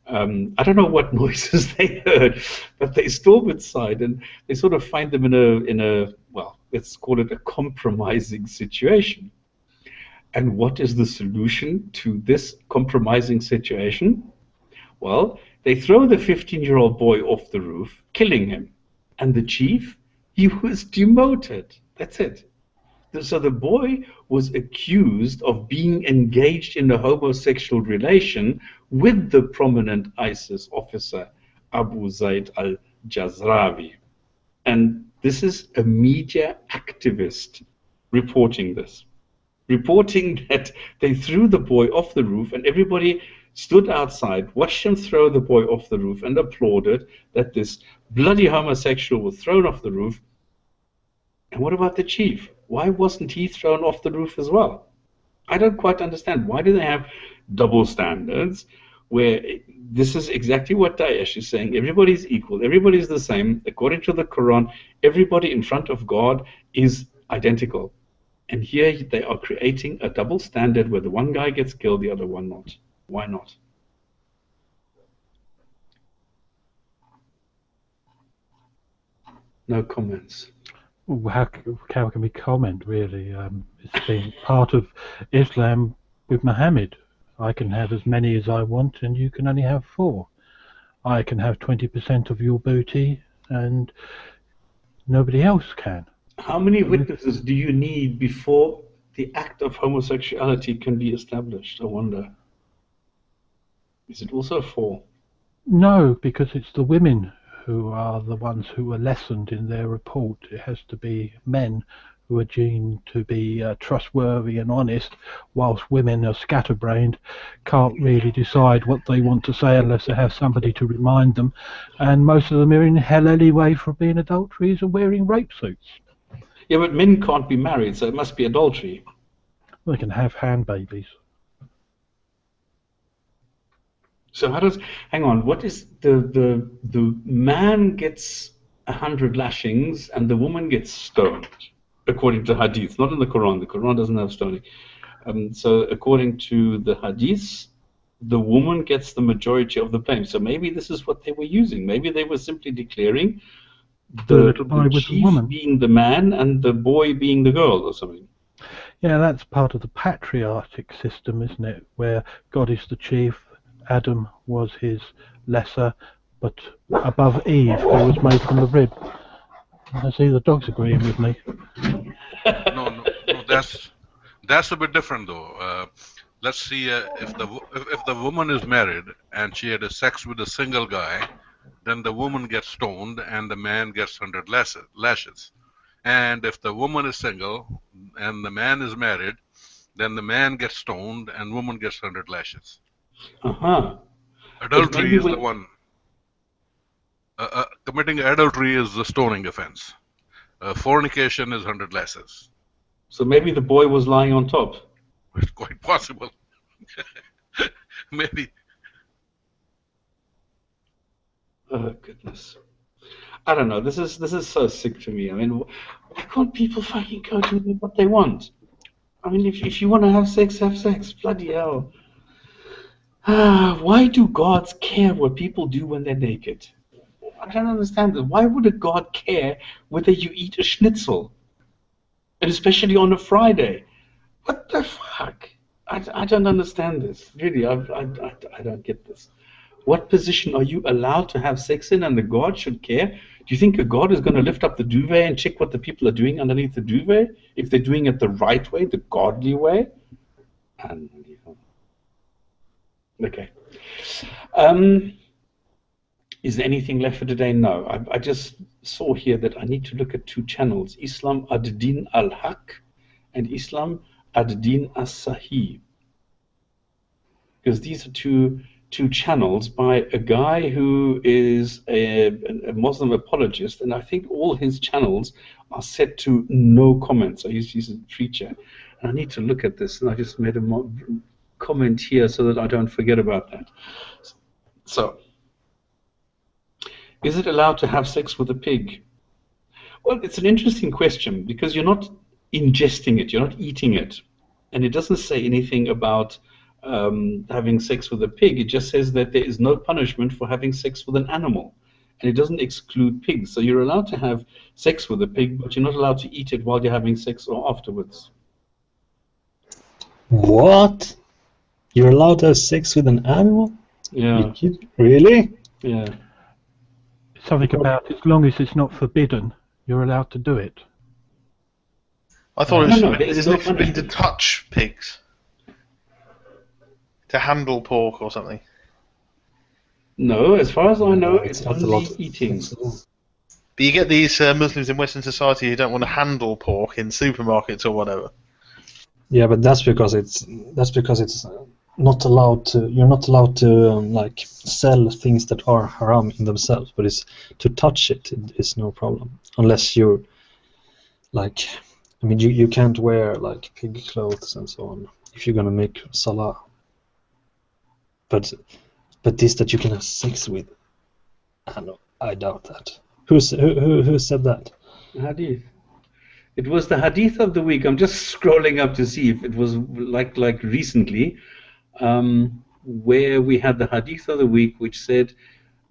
I don't know what noises they heard, but they storm inside and they sort of find them in a well, let's call it a compromising situation. And what is the solution to this compromising situation? Well, they throw the 15-year-old boy off the roof, killing him. And the chief, he was demoted. That's it. So the boy was accused of being engaged in a homosexual relation with the prominent ISIS officer, Abu Zaid al-Jazrawi. And this is a media activist reporting this. Reporting that they threw the boy off the roof and everybody stood outside, watched him throw the boy off the roof and applauded that this bloody homosexual was thrown off the roof. And what about the chief? Why wasn't he thrown off the roof as well? I don't quite understand. Why do they have double standards where this is exactly what Daesh is saying? Everybody's equal. Everybody's the same. According to the Quran, everybody in front of God is identical. And here they are creating a double standard where the one guy gets killed, the other one not. Why not? No comments. How can we comment, really? It's been part of Islam with Muhammad. I can have as many as I want and you can only have 4. I can have 20% of your booty and nobody else can. How many witnesses do you need before the act of homosexuality can be established? I wonder. Is it also 4? No, because it's the women who are the ones who are lessened in their report. It has to be men who are deemed to be trustworthy and honest, whilst women are scatterbrained, can't really decide what they want to say unless they have somebody to remind them. And most of them are in hell anyway for being adulteries and wearing rape suits. Yeah, but men can't be married, so it must be adultery. They can have hand babies. So how does, hang on, what is the man gets 100 lashings and the woman gets stoned, according to Hadith, not in the Quran. The Quran doesn't have stoning. So according to the Hadith, the woman gets the majority of the blame. So maybe this is what they were using. Maybe they were simply declaring the chief being the man and the boy being the girl or something. Yeah, that's part of the patriarchic system, isn't it? Where God is the chief, Adam was his lesser, but above Eve, who was made from the rib. I see the dog's agreeing with me. No, that's a bit different though. Let's see if the woman is married and she had a sex with a single guy, then the woman gets stoned and the man gets 100 lashes. And if the woman is single and the man is married, then the man gets stoned and woman gets 100 lashes. Uh-huh. Adultery is the one. Committing adultery is the stoning offense. Fornication is 100 lashes. So maybe the boy was lying on top. It's quite possible. Maybe. Oh goodness. I don't know. This is so sick to me. I mean, why can't people fucking go do what they want? I mean, if you want to have sex, have sex. Bloody hell. Why do gods care what people do when they're naked? I don't understand that. Why would a god care whether you eat a schnitzel? And especially on a Friday. What the fuck? I don't understand this. Really, I don't get this. What position are you allowed to have sex in and the god should care? Do you think a god is going to lift up the duvet and check what the people are doing underneath the duvet? If they're doing it the right way, the godly way? Unbelievable. Okay. Is there anything left for today? No. I just saw here that I need to look at two channels, Islam ad-Din al-Haq and Islam ad-Din as-Sahih. Because these are two channels by a guy who is a Muslim apologist, and I think all his channels are set to no comments. I used to use a feature, and I need to look at this, and I just made a comment here so that I don't forget about that. So, is it allowed to have sex with a pig? Well, it's an interesting question because you're not ingesting it, you're not eating it, and it doesn't say anything about having sex with a pig. It just says that there is no punishment for having sex with an animal, and it doesn't exclude pigs. So you're allowed to have sex with a pig, but you're not allowed to eat it while you're having sex or afterwards. What? You're allowed to have sex with an animal? Yeah. Really? Yeah. Something about as long as it's not forbidden, you're allowed to do it. I thought No, isn't it forbidden to touch pigs? To handle pork or something? No, as far as I know, it's it's not a only lot. eating. But you get these Muslims in Western society who don't want to handle pork in supermarkets or whatever. Yeah, but that's because it's not allowed to. You're not allowed to like sell things that are haram in themselves, but it's to touch it is no problem unless you're like, I mean, you can't wear like pig clothes and so on if you're gonna make salah. But this that you can have sex with, I doubt that. Who said that? Hadith. It was the Hadith of the week. I'm just scrolling up to see if it was like recently, where we had the Hadith of the week, which said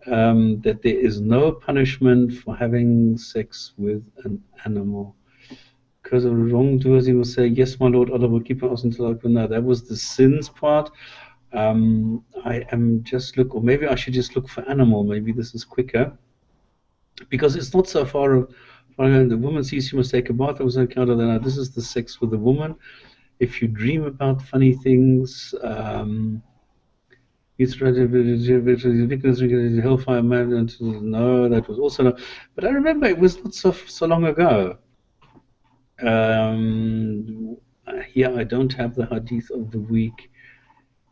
that there is no punishment for having sex with an animal. Because of wrongdoers, he will say, "Yes, my Lord, Allah will keep us until I can." No, that was the sins part. I am just look, or maybe I should just look for animal. Maybe this is quicker, because it's not so far. The woman sees you must take a bath. It was encountered that this is the sex with the woman. If you dream about funny things, it's hellfire man. No, that was also no. But I remember it was not so long ago. Here I don't have the Hadith of the week.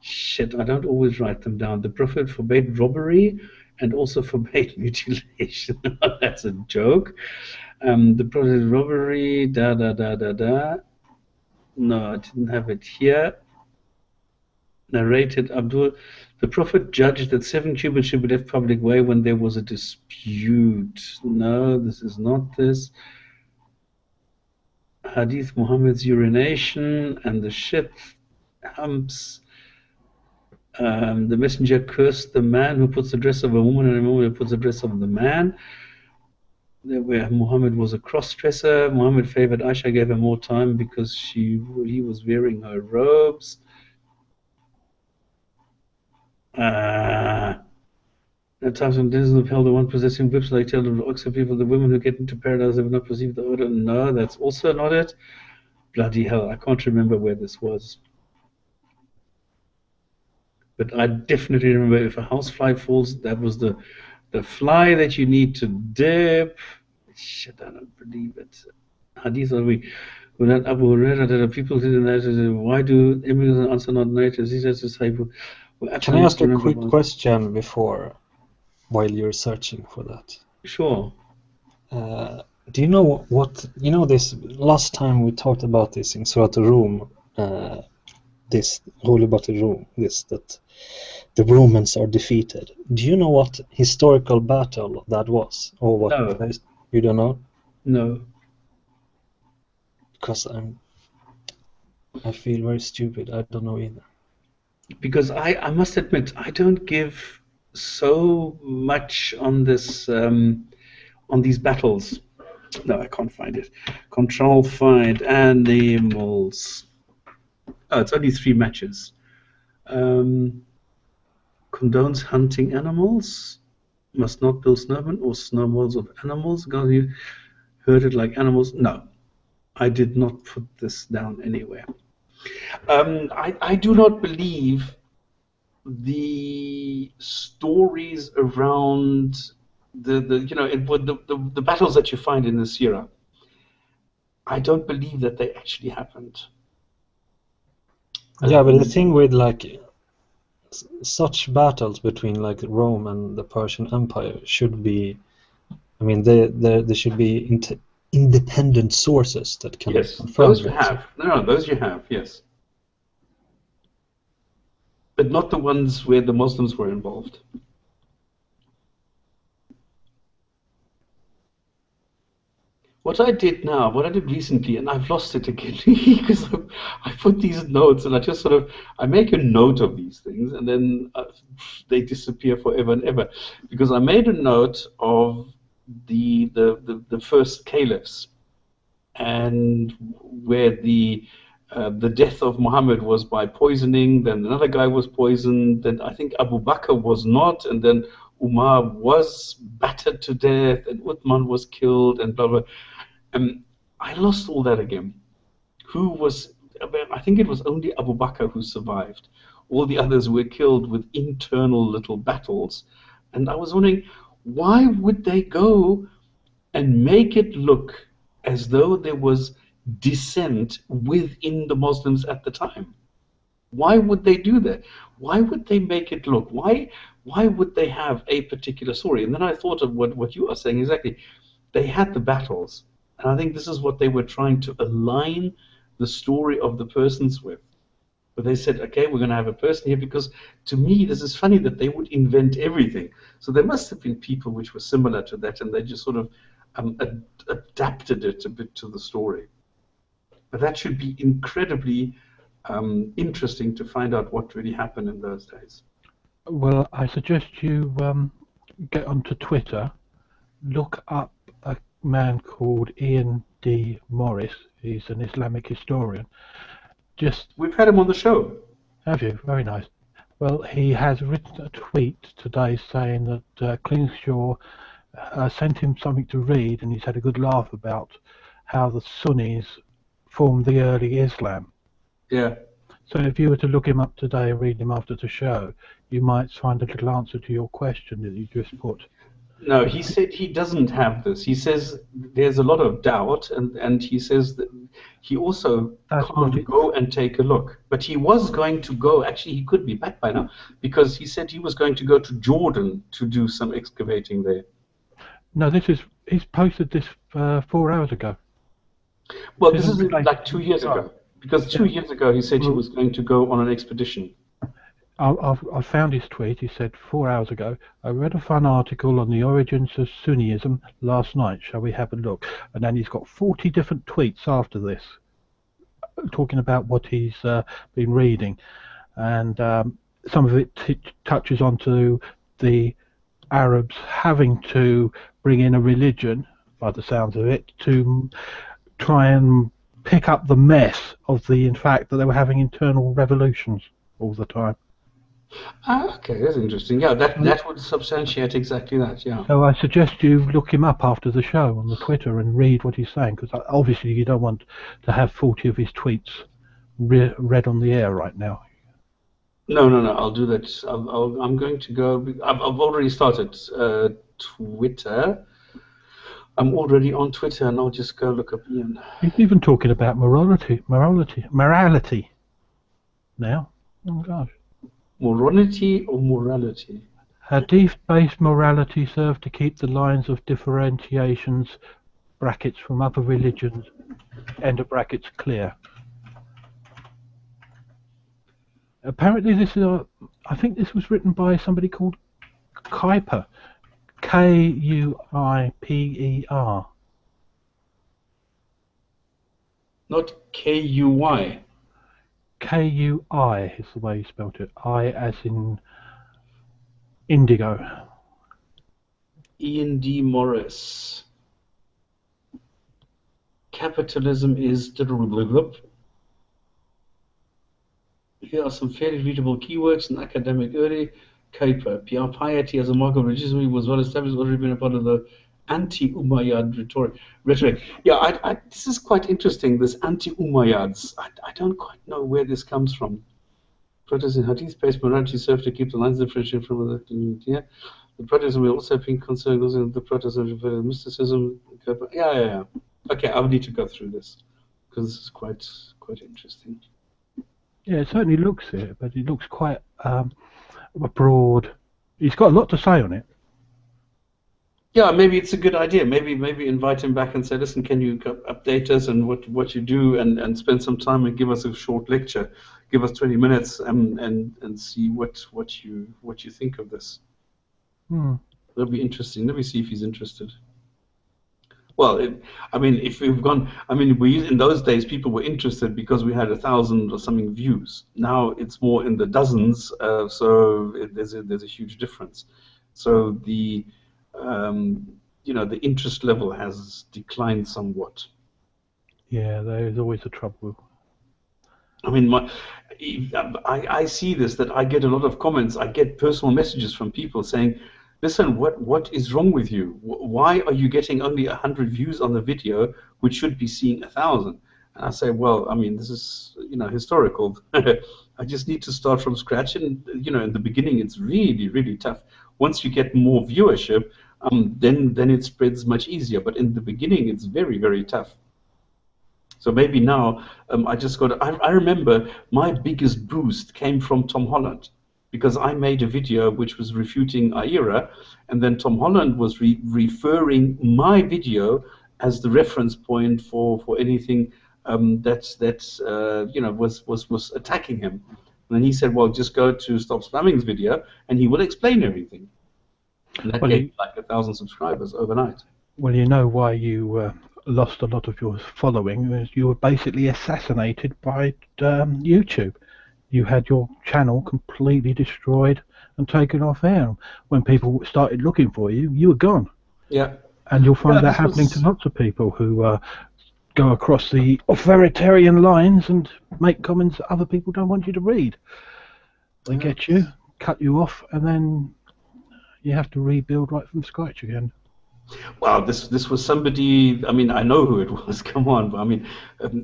Shit, I don't always write them down. The Prophet forbade robbery and also forbade mutilation. That's a joke. The Prophet robbery, No, I didn't have it here. Narrated Abdul. The Prophet judged that 7 cubits should be left public way when there was a dispute. No, this is not this. Hadith Muhammad's urination and the shit humps. The messenger cursed the man who puts the dress of a woman and a woman who puts the dress of the man. Where Muhammad was a cross-dresser. Muhammad favored Aisha, gave her more time because he was wearing her robes. At times when denizens of hell, the one possessing whips like tail of the ox of people, the women who get into paradise have not perceived the order. No, that's also not it. Bloody hell, I can't remember where this was. But I definitely remember if a housefly falls, that was the fly that you need to dip. Shit, I don't believe it. Hadith are we? When Abu Hurairah, there are people who say, why do immigrants answer not natives? These are disciples. Can I ask a quick question before, while you're searching for that? Sure. Do you know what, you know, this last time we talked about this in Surah Al-Rum, this holy about the Rum, this that the Romans are defeated. Do you know what historical battle that was, or what? No. You don't know? No. Because I feel very stupid. I don't know either. Because I must admit, I don't give so much on this on these battles. No, I can't find it. Control find animals. Oh, it's only 3 matches. Condones hunting animals. Must not build snowmen or snowballs of animals. You heard it like animals. No, I did not put this down anywhere. I do not believe the stories around the battles that you find in the Sirah. I don't believe that they actually happened. Yeah, but the thing with like such battles between like Rome and the Persian Empire should be, I mean, there should be independent sources that can confirm those you it. have. No, those you have, yes. But not the ones where the Muslims were involved. What I did recently, and I've lost it again because I put these notes and I just I make a note of these things and then they disappear forever and ever. Because I made a note of the first caliphs and where the death of Muhammad was by poisoning, then another guy was poisoned, then I think Abu Bakr was not, and then Umar was battered to death, and Uthman was killed, and blah, blah. I lost all that again. I think it was only Abu Bakr who survived. All the others were killed with internal little battles. And I was wondering, why would they go and make it look as though there was dissent within the Muslims at the time? Why would they do that? Why would they make it look? Why would they have a particular story? And then I thought of what you are saying exactly. They had the battles, and I think this is what they were trying to align the story of the persons with. But they said, okay, we're going to have a person here because, to me, this is funny that they would invent everything. So there must have been people which were similar to that, and they just adapted it a bit to the story. But that should be incredibly interesting to find out what really happened in those days. Well, I suggest you get onto Twitter, look up a man called Ian D. Morris. He's an Islamic historian. We've had him on the show. Have you? Very nice. Well, he has written a tweet today saying that Klingshaw sent him something to read, and he's had a good laugh about how the Sunnis formed the early Islam. Yeah. So if you were to look him up today and read him after the show, you might find a little answer to your question that you just put. No, he said he doesn't have this. He says there's a lot of doubt, and he says that he also can't go and take a look. But he was going to go, actually he could be back by now, because he said he was going to go to Jordan to do some excavating there. No, he's posted this 4 hours ago. Well, this is like 2 years ago, because 2 years ago he said he was going to go on an expedition. I found his tweet. He said 4 hours ago, I read a fun article on the origins of Sunnism last night. Shall we have a look? And then he's got 40 different tweets after this, talking about what he's been reading. And some of it touches onto the Arabs having to bring in a religion, by the sounds of it, to try and pick up the mess of the fact that they were having internal revolutions all the time. Okay, that's interesting. Yeah, that would substantiate exactly that. Yeah. So I suggest you look him up after the show on the Twitter and read what he's saying, because obviously you don't want to have 40 of his tweets read on the air right now. No, no, no. I'll do that. I'm going to go. I've already started Twitter. I'm already on Twitter, and I'll just go look up Ian. He's even talking about morality now. Oh gosh. Morality or morality? Hadith-based morality served to keep the lines of differentiations (brackets) from other religions (end of brackets) clear. Apparently, this is I think this was written by somebody called Kuiper, Kuiper. Not K-U-Y. Kui is the way you spelt it. I as in indigo. Ian D. Morris. Capitalism is... Here are some fairly readable keywords in academic early. Kuiper. Piety as a mark of legitimacy was well established, already been a part of the anti-Umayyad rhetoric. Yeah, this is quite interesting, this anti-Umayyads. I don't quite know where this comes from. Protests in Hadith-based morality serve to keep the lines differentiated from the... Yeah. The protests will also be concerned with the protests of mysticism. Yeah. Okay, I'll need to go through this, because this is quite interesting. Yeah, it certainly looks it, but it looks quite broad. He's got a lot to say on it. Yeah, maybe it's a good idea. Maybe invite him back and say, listen, can you update us and what you do, and spend some time and give us a short lecture. Give us 20 minutes and see what you think of this. That'll be interesting. Let me see if he's interested. Well, if we've gone, in those days people were interested because we had 1,000 or something views. Now it's more in the dozens, so there's a huge difference. So the the interest level has declined somewhat. Yeah, there is always a trouble. I see this, that I get a lot of comments. I get personal messages from people saying, listen, what is wrong with you? Why are you getting only 100 views on the video, which should be seeing 1,000? And I say, well, this is historical. I just need to start from scratch, and in the beginning it's really, really tough. Once you get more viewership, then it spreads much easier. But in the beginning, it's very, very tough. So maybe now I just got. I remember my biggest boost came from Tom Holland, because I made a video which was refuting Aira, and then Tom Holland was referring my video as the reference point for anything was attacking him. And then he said, well, just go to Stop Spamming's video and he will explain everything. And that gave like 1,000 subscribers overnight. Well, you know why you lost a lot of your following? You were basically assassinated by YouTube. You had your channel completely destroyed and taken off air. When people started looking for you, you were gone. Yeah. And you'll find that happening to lots of people who go across the authoritarian lines and make comments that other people don't want you to read. They get you, cut you off, and then you have to rebuild right from scratch again. Well, this was somebody. I know who it was. Come on, but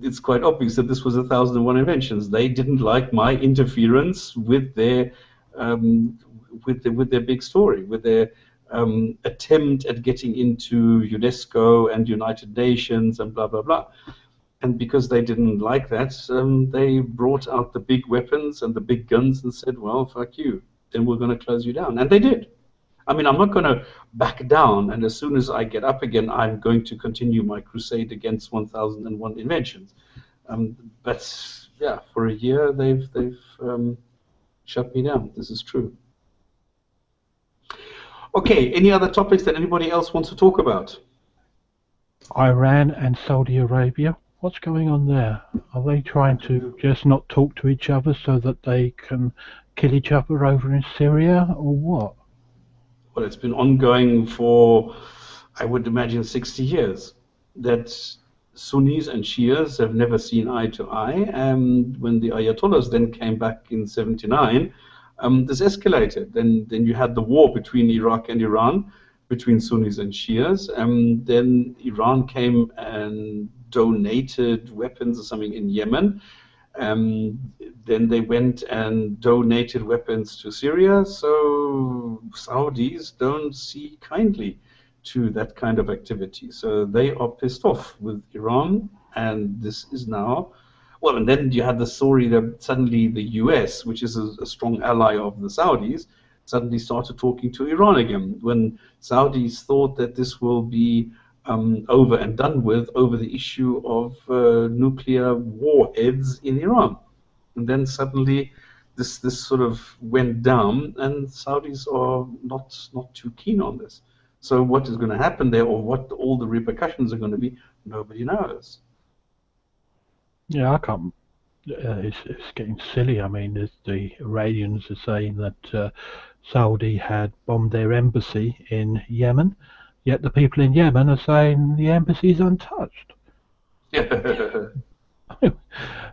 it's quite obvious that this was 1001 Inventions. They didn't like my interference with their big story, with their attempt at getting into UNESCO and United Nations and blah blah blah. And because they didn't like that, they brought out the big weapons and the big guns and said, "Well, fuck you. Then we're going to close you down." And they did. I'm not going to back down, and as soon as I get up again, I'm going to continue my crusade against 1001 Inventions. But yeah, for a year they've shut me down. This is true. Okay, any other topics that anybody else wants to talk about? Iran and Saudi Arabia. What's going on there? Are they trying to just not talk to each other so that they can kill each other over in Syria, or what? Well, it's been ongoing for, I would imagine, 60 years. That Sunnis and Shias have never seen eye to eye. And when the Ayatollahs then came back in '79, this escalated. Then you had the war between Iraq and Iran, between Sunnis and Shias. Then Iran came and donated weapons or something in Yemen. Then they went and donated weapons to Syria. So Saudis don't see kindly to that kind of activity. So they are pissed off with Iran, and this is now, well, and then you had the story that suddenly the US, which is a strong ally of the Saudis, suddenly started talking to Iran again, when Saudis thought that this will be over and done with over the issue of nuclear warheads in Iran. And then suddenly this sort of went down, and Saudis are not too keen on this. So what is going to happen there, or what all the repercussions are going to be, nobody knows. Yeah, I can't. It's getting silly. I mean, the Iranians are saying that Saudi had bombed their embassy in Yemen, yet the people in Yemen are saying the embassy is untouched.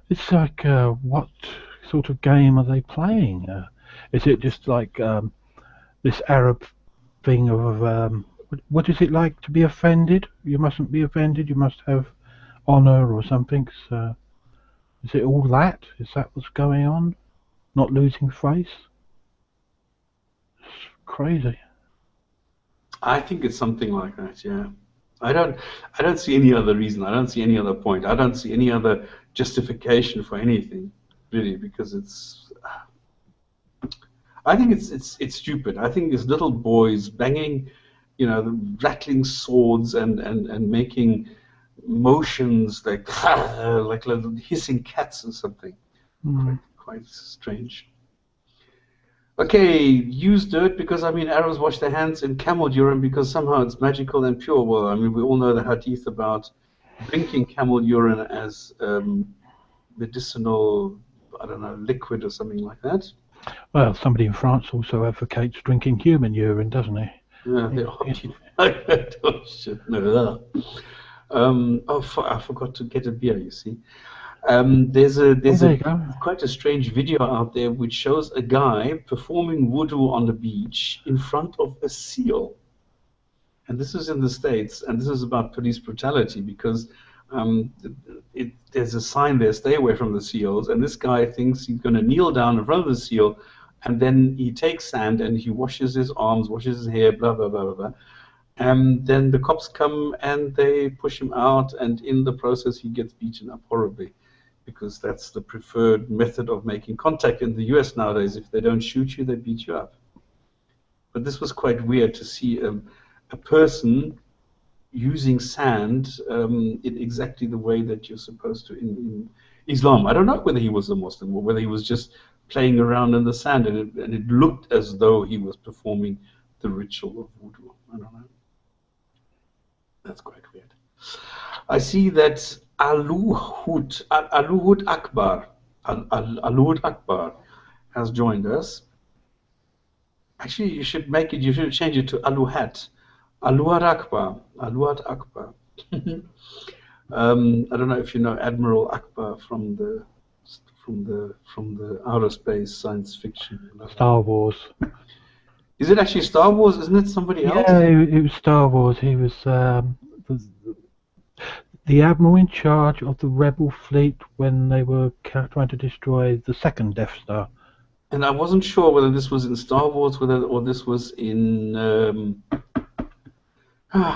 It's like, what sort of game are they playing? Is it just like this Arab thing of what is it like to be offended? You mustn't be offended. You must have honour or something. So, is it all that? Is that what's going on? Not losing face? It's crazy. I think it's something like that. Yeah. I don't see any other reason. I don't see any other point. I don't see any other justification for anything, really, because it's. I think it's stupid. I think these little boys banging, rattling swords and making motions like like little hissing cats or something. Quite strange. Okay, use dirt because Arabs wash their hands in camel urine because somehow it's magical and pure. Well, we all know the hadith about drinking camel urine as medicinal, I don't know, liquid or something like that. Well, somebody in France also advocates drinking human urine, doesn't he? Yeah, they are. Oh, shit, no. I forgot to get a beer, you see. There's quite a strange video out there which shows a guy performing wudu on the beach in front of a seal. And this is in the States, and this is about police brutality because there's a sign there, stay away from the seals, and this guy thinks he's going to kneel down in front of the seal, and then he takes sand and he washes his arms, washes his hair, blah, blah, blah, blah, blah. And then the cops come and they push him out, and in the process he gets beaten up horribly, because that's the preferred method of making contact in the US nowadays. If they don't shoot you, they beat you up. But this was quite weird to see a person using sand in exactly the way that you're supposed to in Islam. I don't know whether he was a Muslim or whether he was just playing around in the sand, and it looked as though he was performing the ritual of wudu. I don't know. That's quite weird. I see that Aluhud Akbar has joined us. Actually, you should change it to Aluhat. Aluhat Akbar. I don't know if you know Admiral Akbar from the outer space science fiction. Star Wars. Is it actually Star Wars? Isn't it somebody else? Yeah, it was Star Wars. He was the admiral in charge of the rebel fleet when they were trying to destroy the second Death Star. And I wasn't sure whether this was in Star Wars, or this was in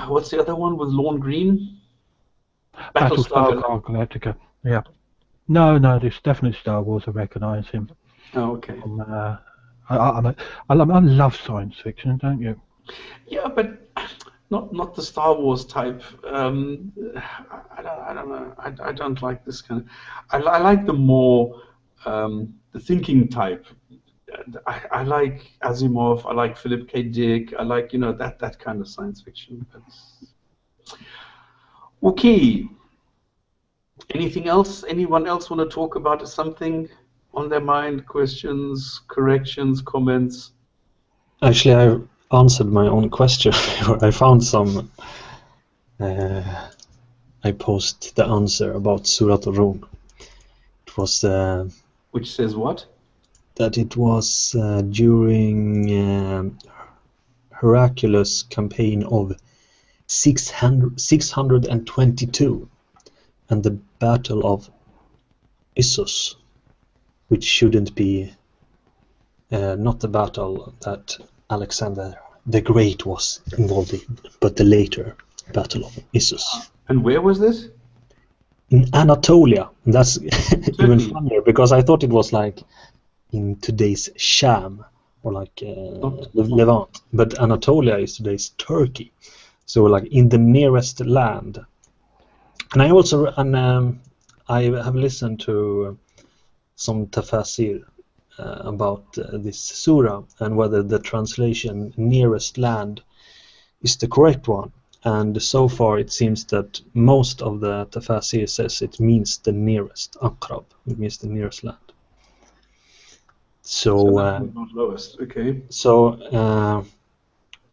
what's the other one with Lorne Green? Battlestar Galactica. Yeah. No, this is definitely Star Wars. I recognise him. Oh, okay. I love science fiction, don't you? Yeah, but not the Star Wars type. I don't know. I don't like this kind of. I like the more the thinking type. I like Asimov. I like Philip K. Dick. I like that kind of science fiction. Okay. Anything else? Anyone else want to talk about something on their mind? Questions, corrections, comments? Actually, I answered my own question. I found some. I posted the answer about Surat al-Rum. It was which says what? that it was during Hercules campaign of 622 and the Battle of Issus, which shouldn't be not the battle that Alexander the Great was involved in, but the later Battle of Issus. And where was this? In Anatolia. And that's even funnier because I thought it was like in today's Sham or like Levant, but Anatolia is today's Turkey. So like in the nearest land. And I also I have listened to some tafsir about this surah and whether the translation nearest land is the correct one. And so far it seems that most of the tafsir says it means the nearest, aqrab, it means the nearest land. So not lowest, okay. So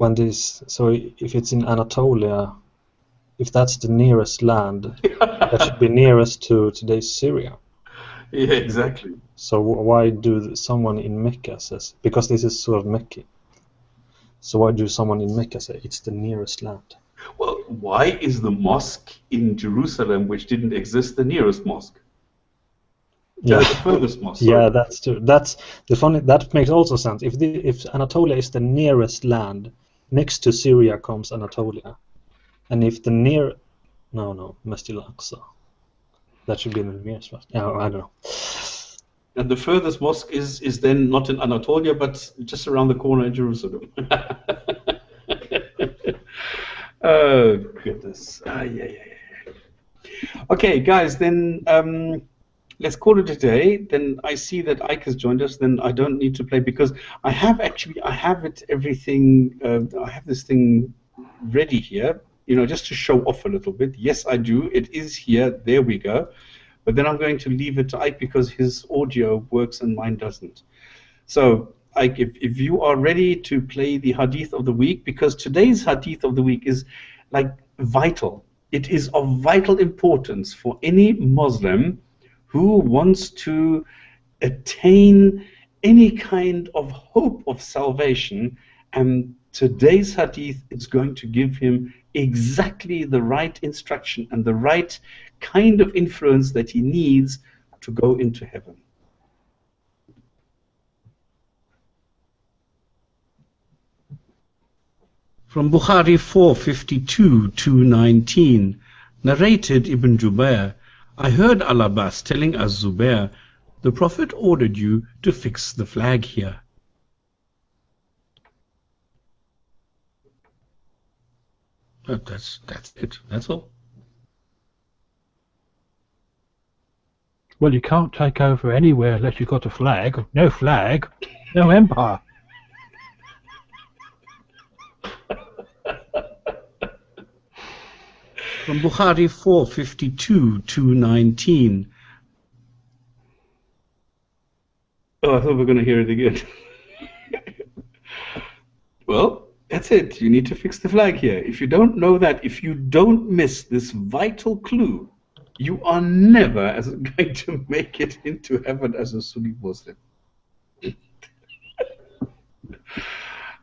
if it's in Anatolia, if that's the nearest land, that should be nearest to today's Syria. Yeah, exactly. So why do someone in Mecca says, because this is sort of Mecca, so why do someone in Mecca say it's the nearest land? Well, why is the mosque in Jerusalem, which didn't exist, the nearest mosque? Yeah, the furthest mosque. Yeah, that's true. That's the funny. That makes also sense. If Anatolia is the nearest land, next to Syria comes Anatolia, and if the Masjid al-Aqsa, that should be the nearest mosque. I don't know. And the furthest mosque is then not in Anatolia, but just around the corner in Jerusalem. Oh, goodness. Yeah. Okay, guys, then let's call it a day. Then I see that Ike has joined us. Then I don't need to play because I have everything. I have this thing ready here, just to show off a little bit. Yes, I do. It is here. There we go. But then I'm going to leave it to Ike because his audio works and mine doesn't. So, Ike, if you are ready to play the Hadith of the week, because today's Hadith of the week is like vital. It is of vital importance for any Muslim who wants to attain any kind of hope of salvation, and today's Hadith is going to give him exactly the right instruction and the right kind of influence that he needs to go into heaven. From Bukhari 4:52-219, narrated Ibn Jubair, I heard Al-Abbas telling Az-Zubair, the Prophet ordered you to fix the flag here. That's it. That's all. Well, you can't take over anywhere unless you've got a flag. No flag, no empire. From Bukhari 4:52-219. Oh, I thought we were going to hear it again. Well, that's it. You need to fix the flag here. If you don't know that, if you don't miss this vital clue, you are never going to make it into heaven as a Sunni Muslim.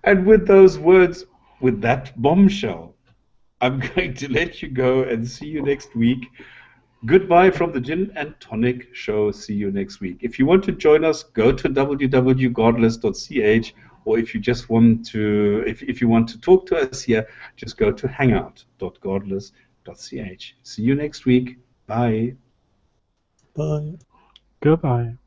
And with those words, with that bombshell, I'm going to let you go and see you next week. Goodbye from the Jinn&Tonic show. See you next week. If you want to join us, go to www.godless.ch, or if you just want to, if you want to talk to us here, just go to hangout.godless.ch. See you next week. Bye. Bye. Goodbye.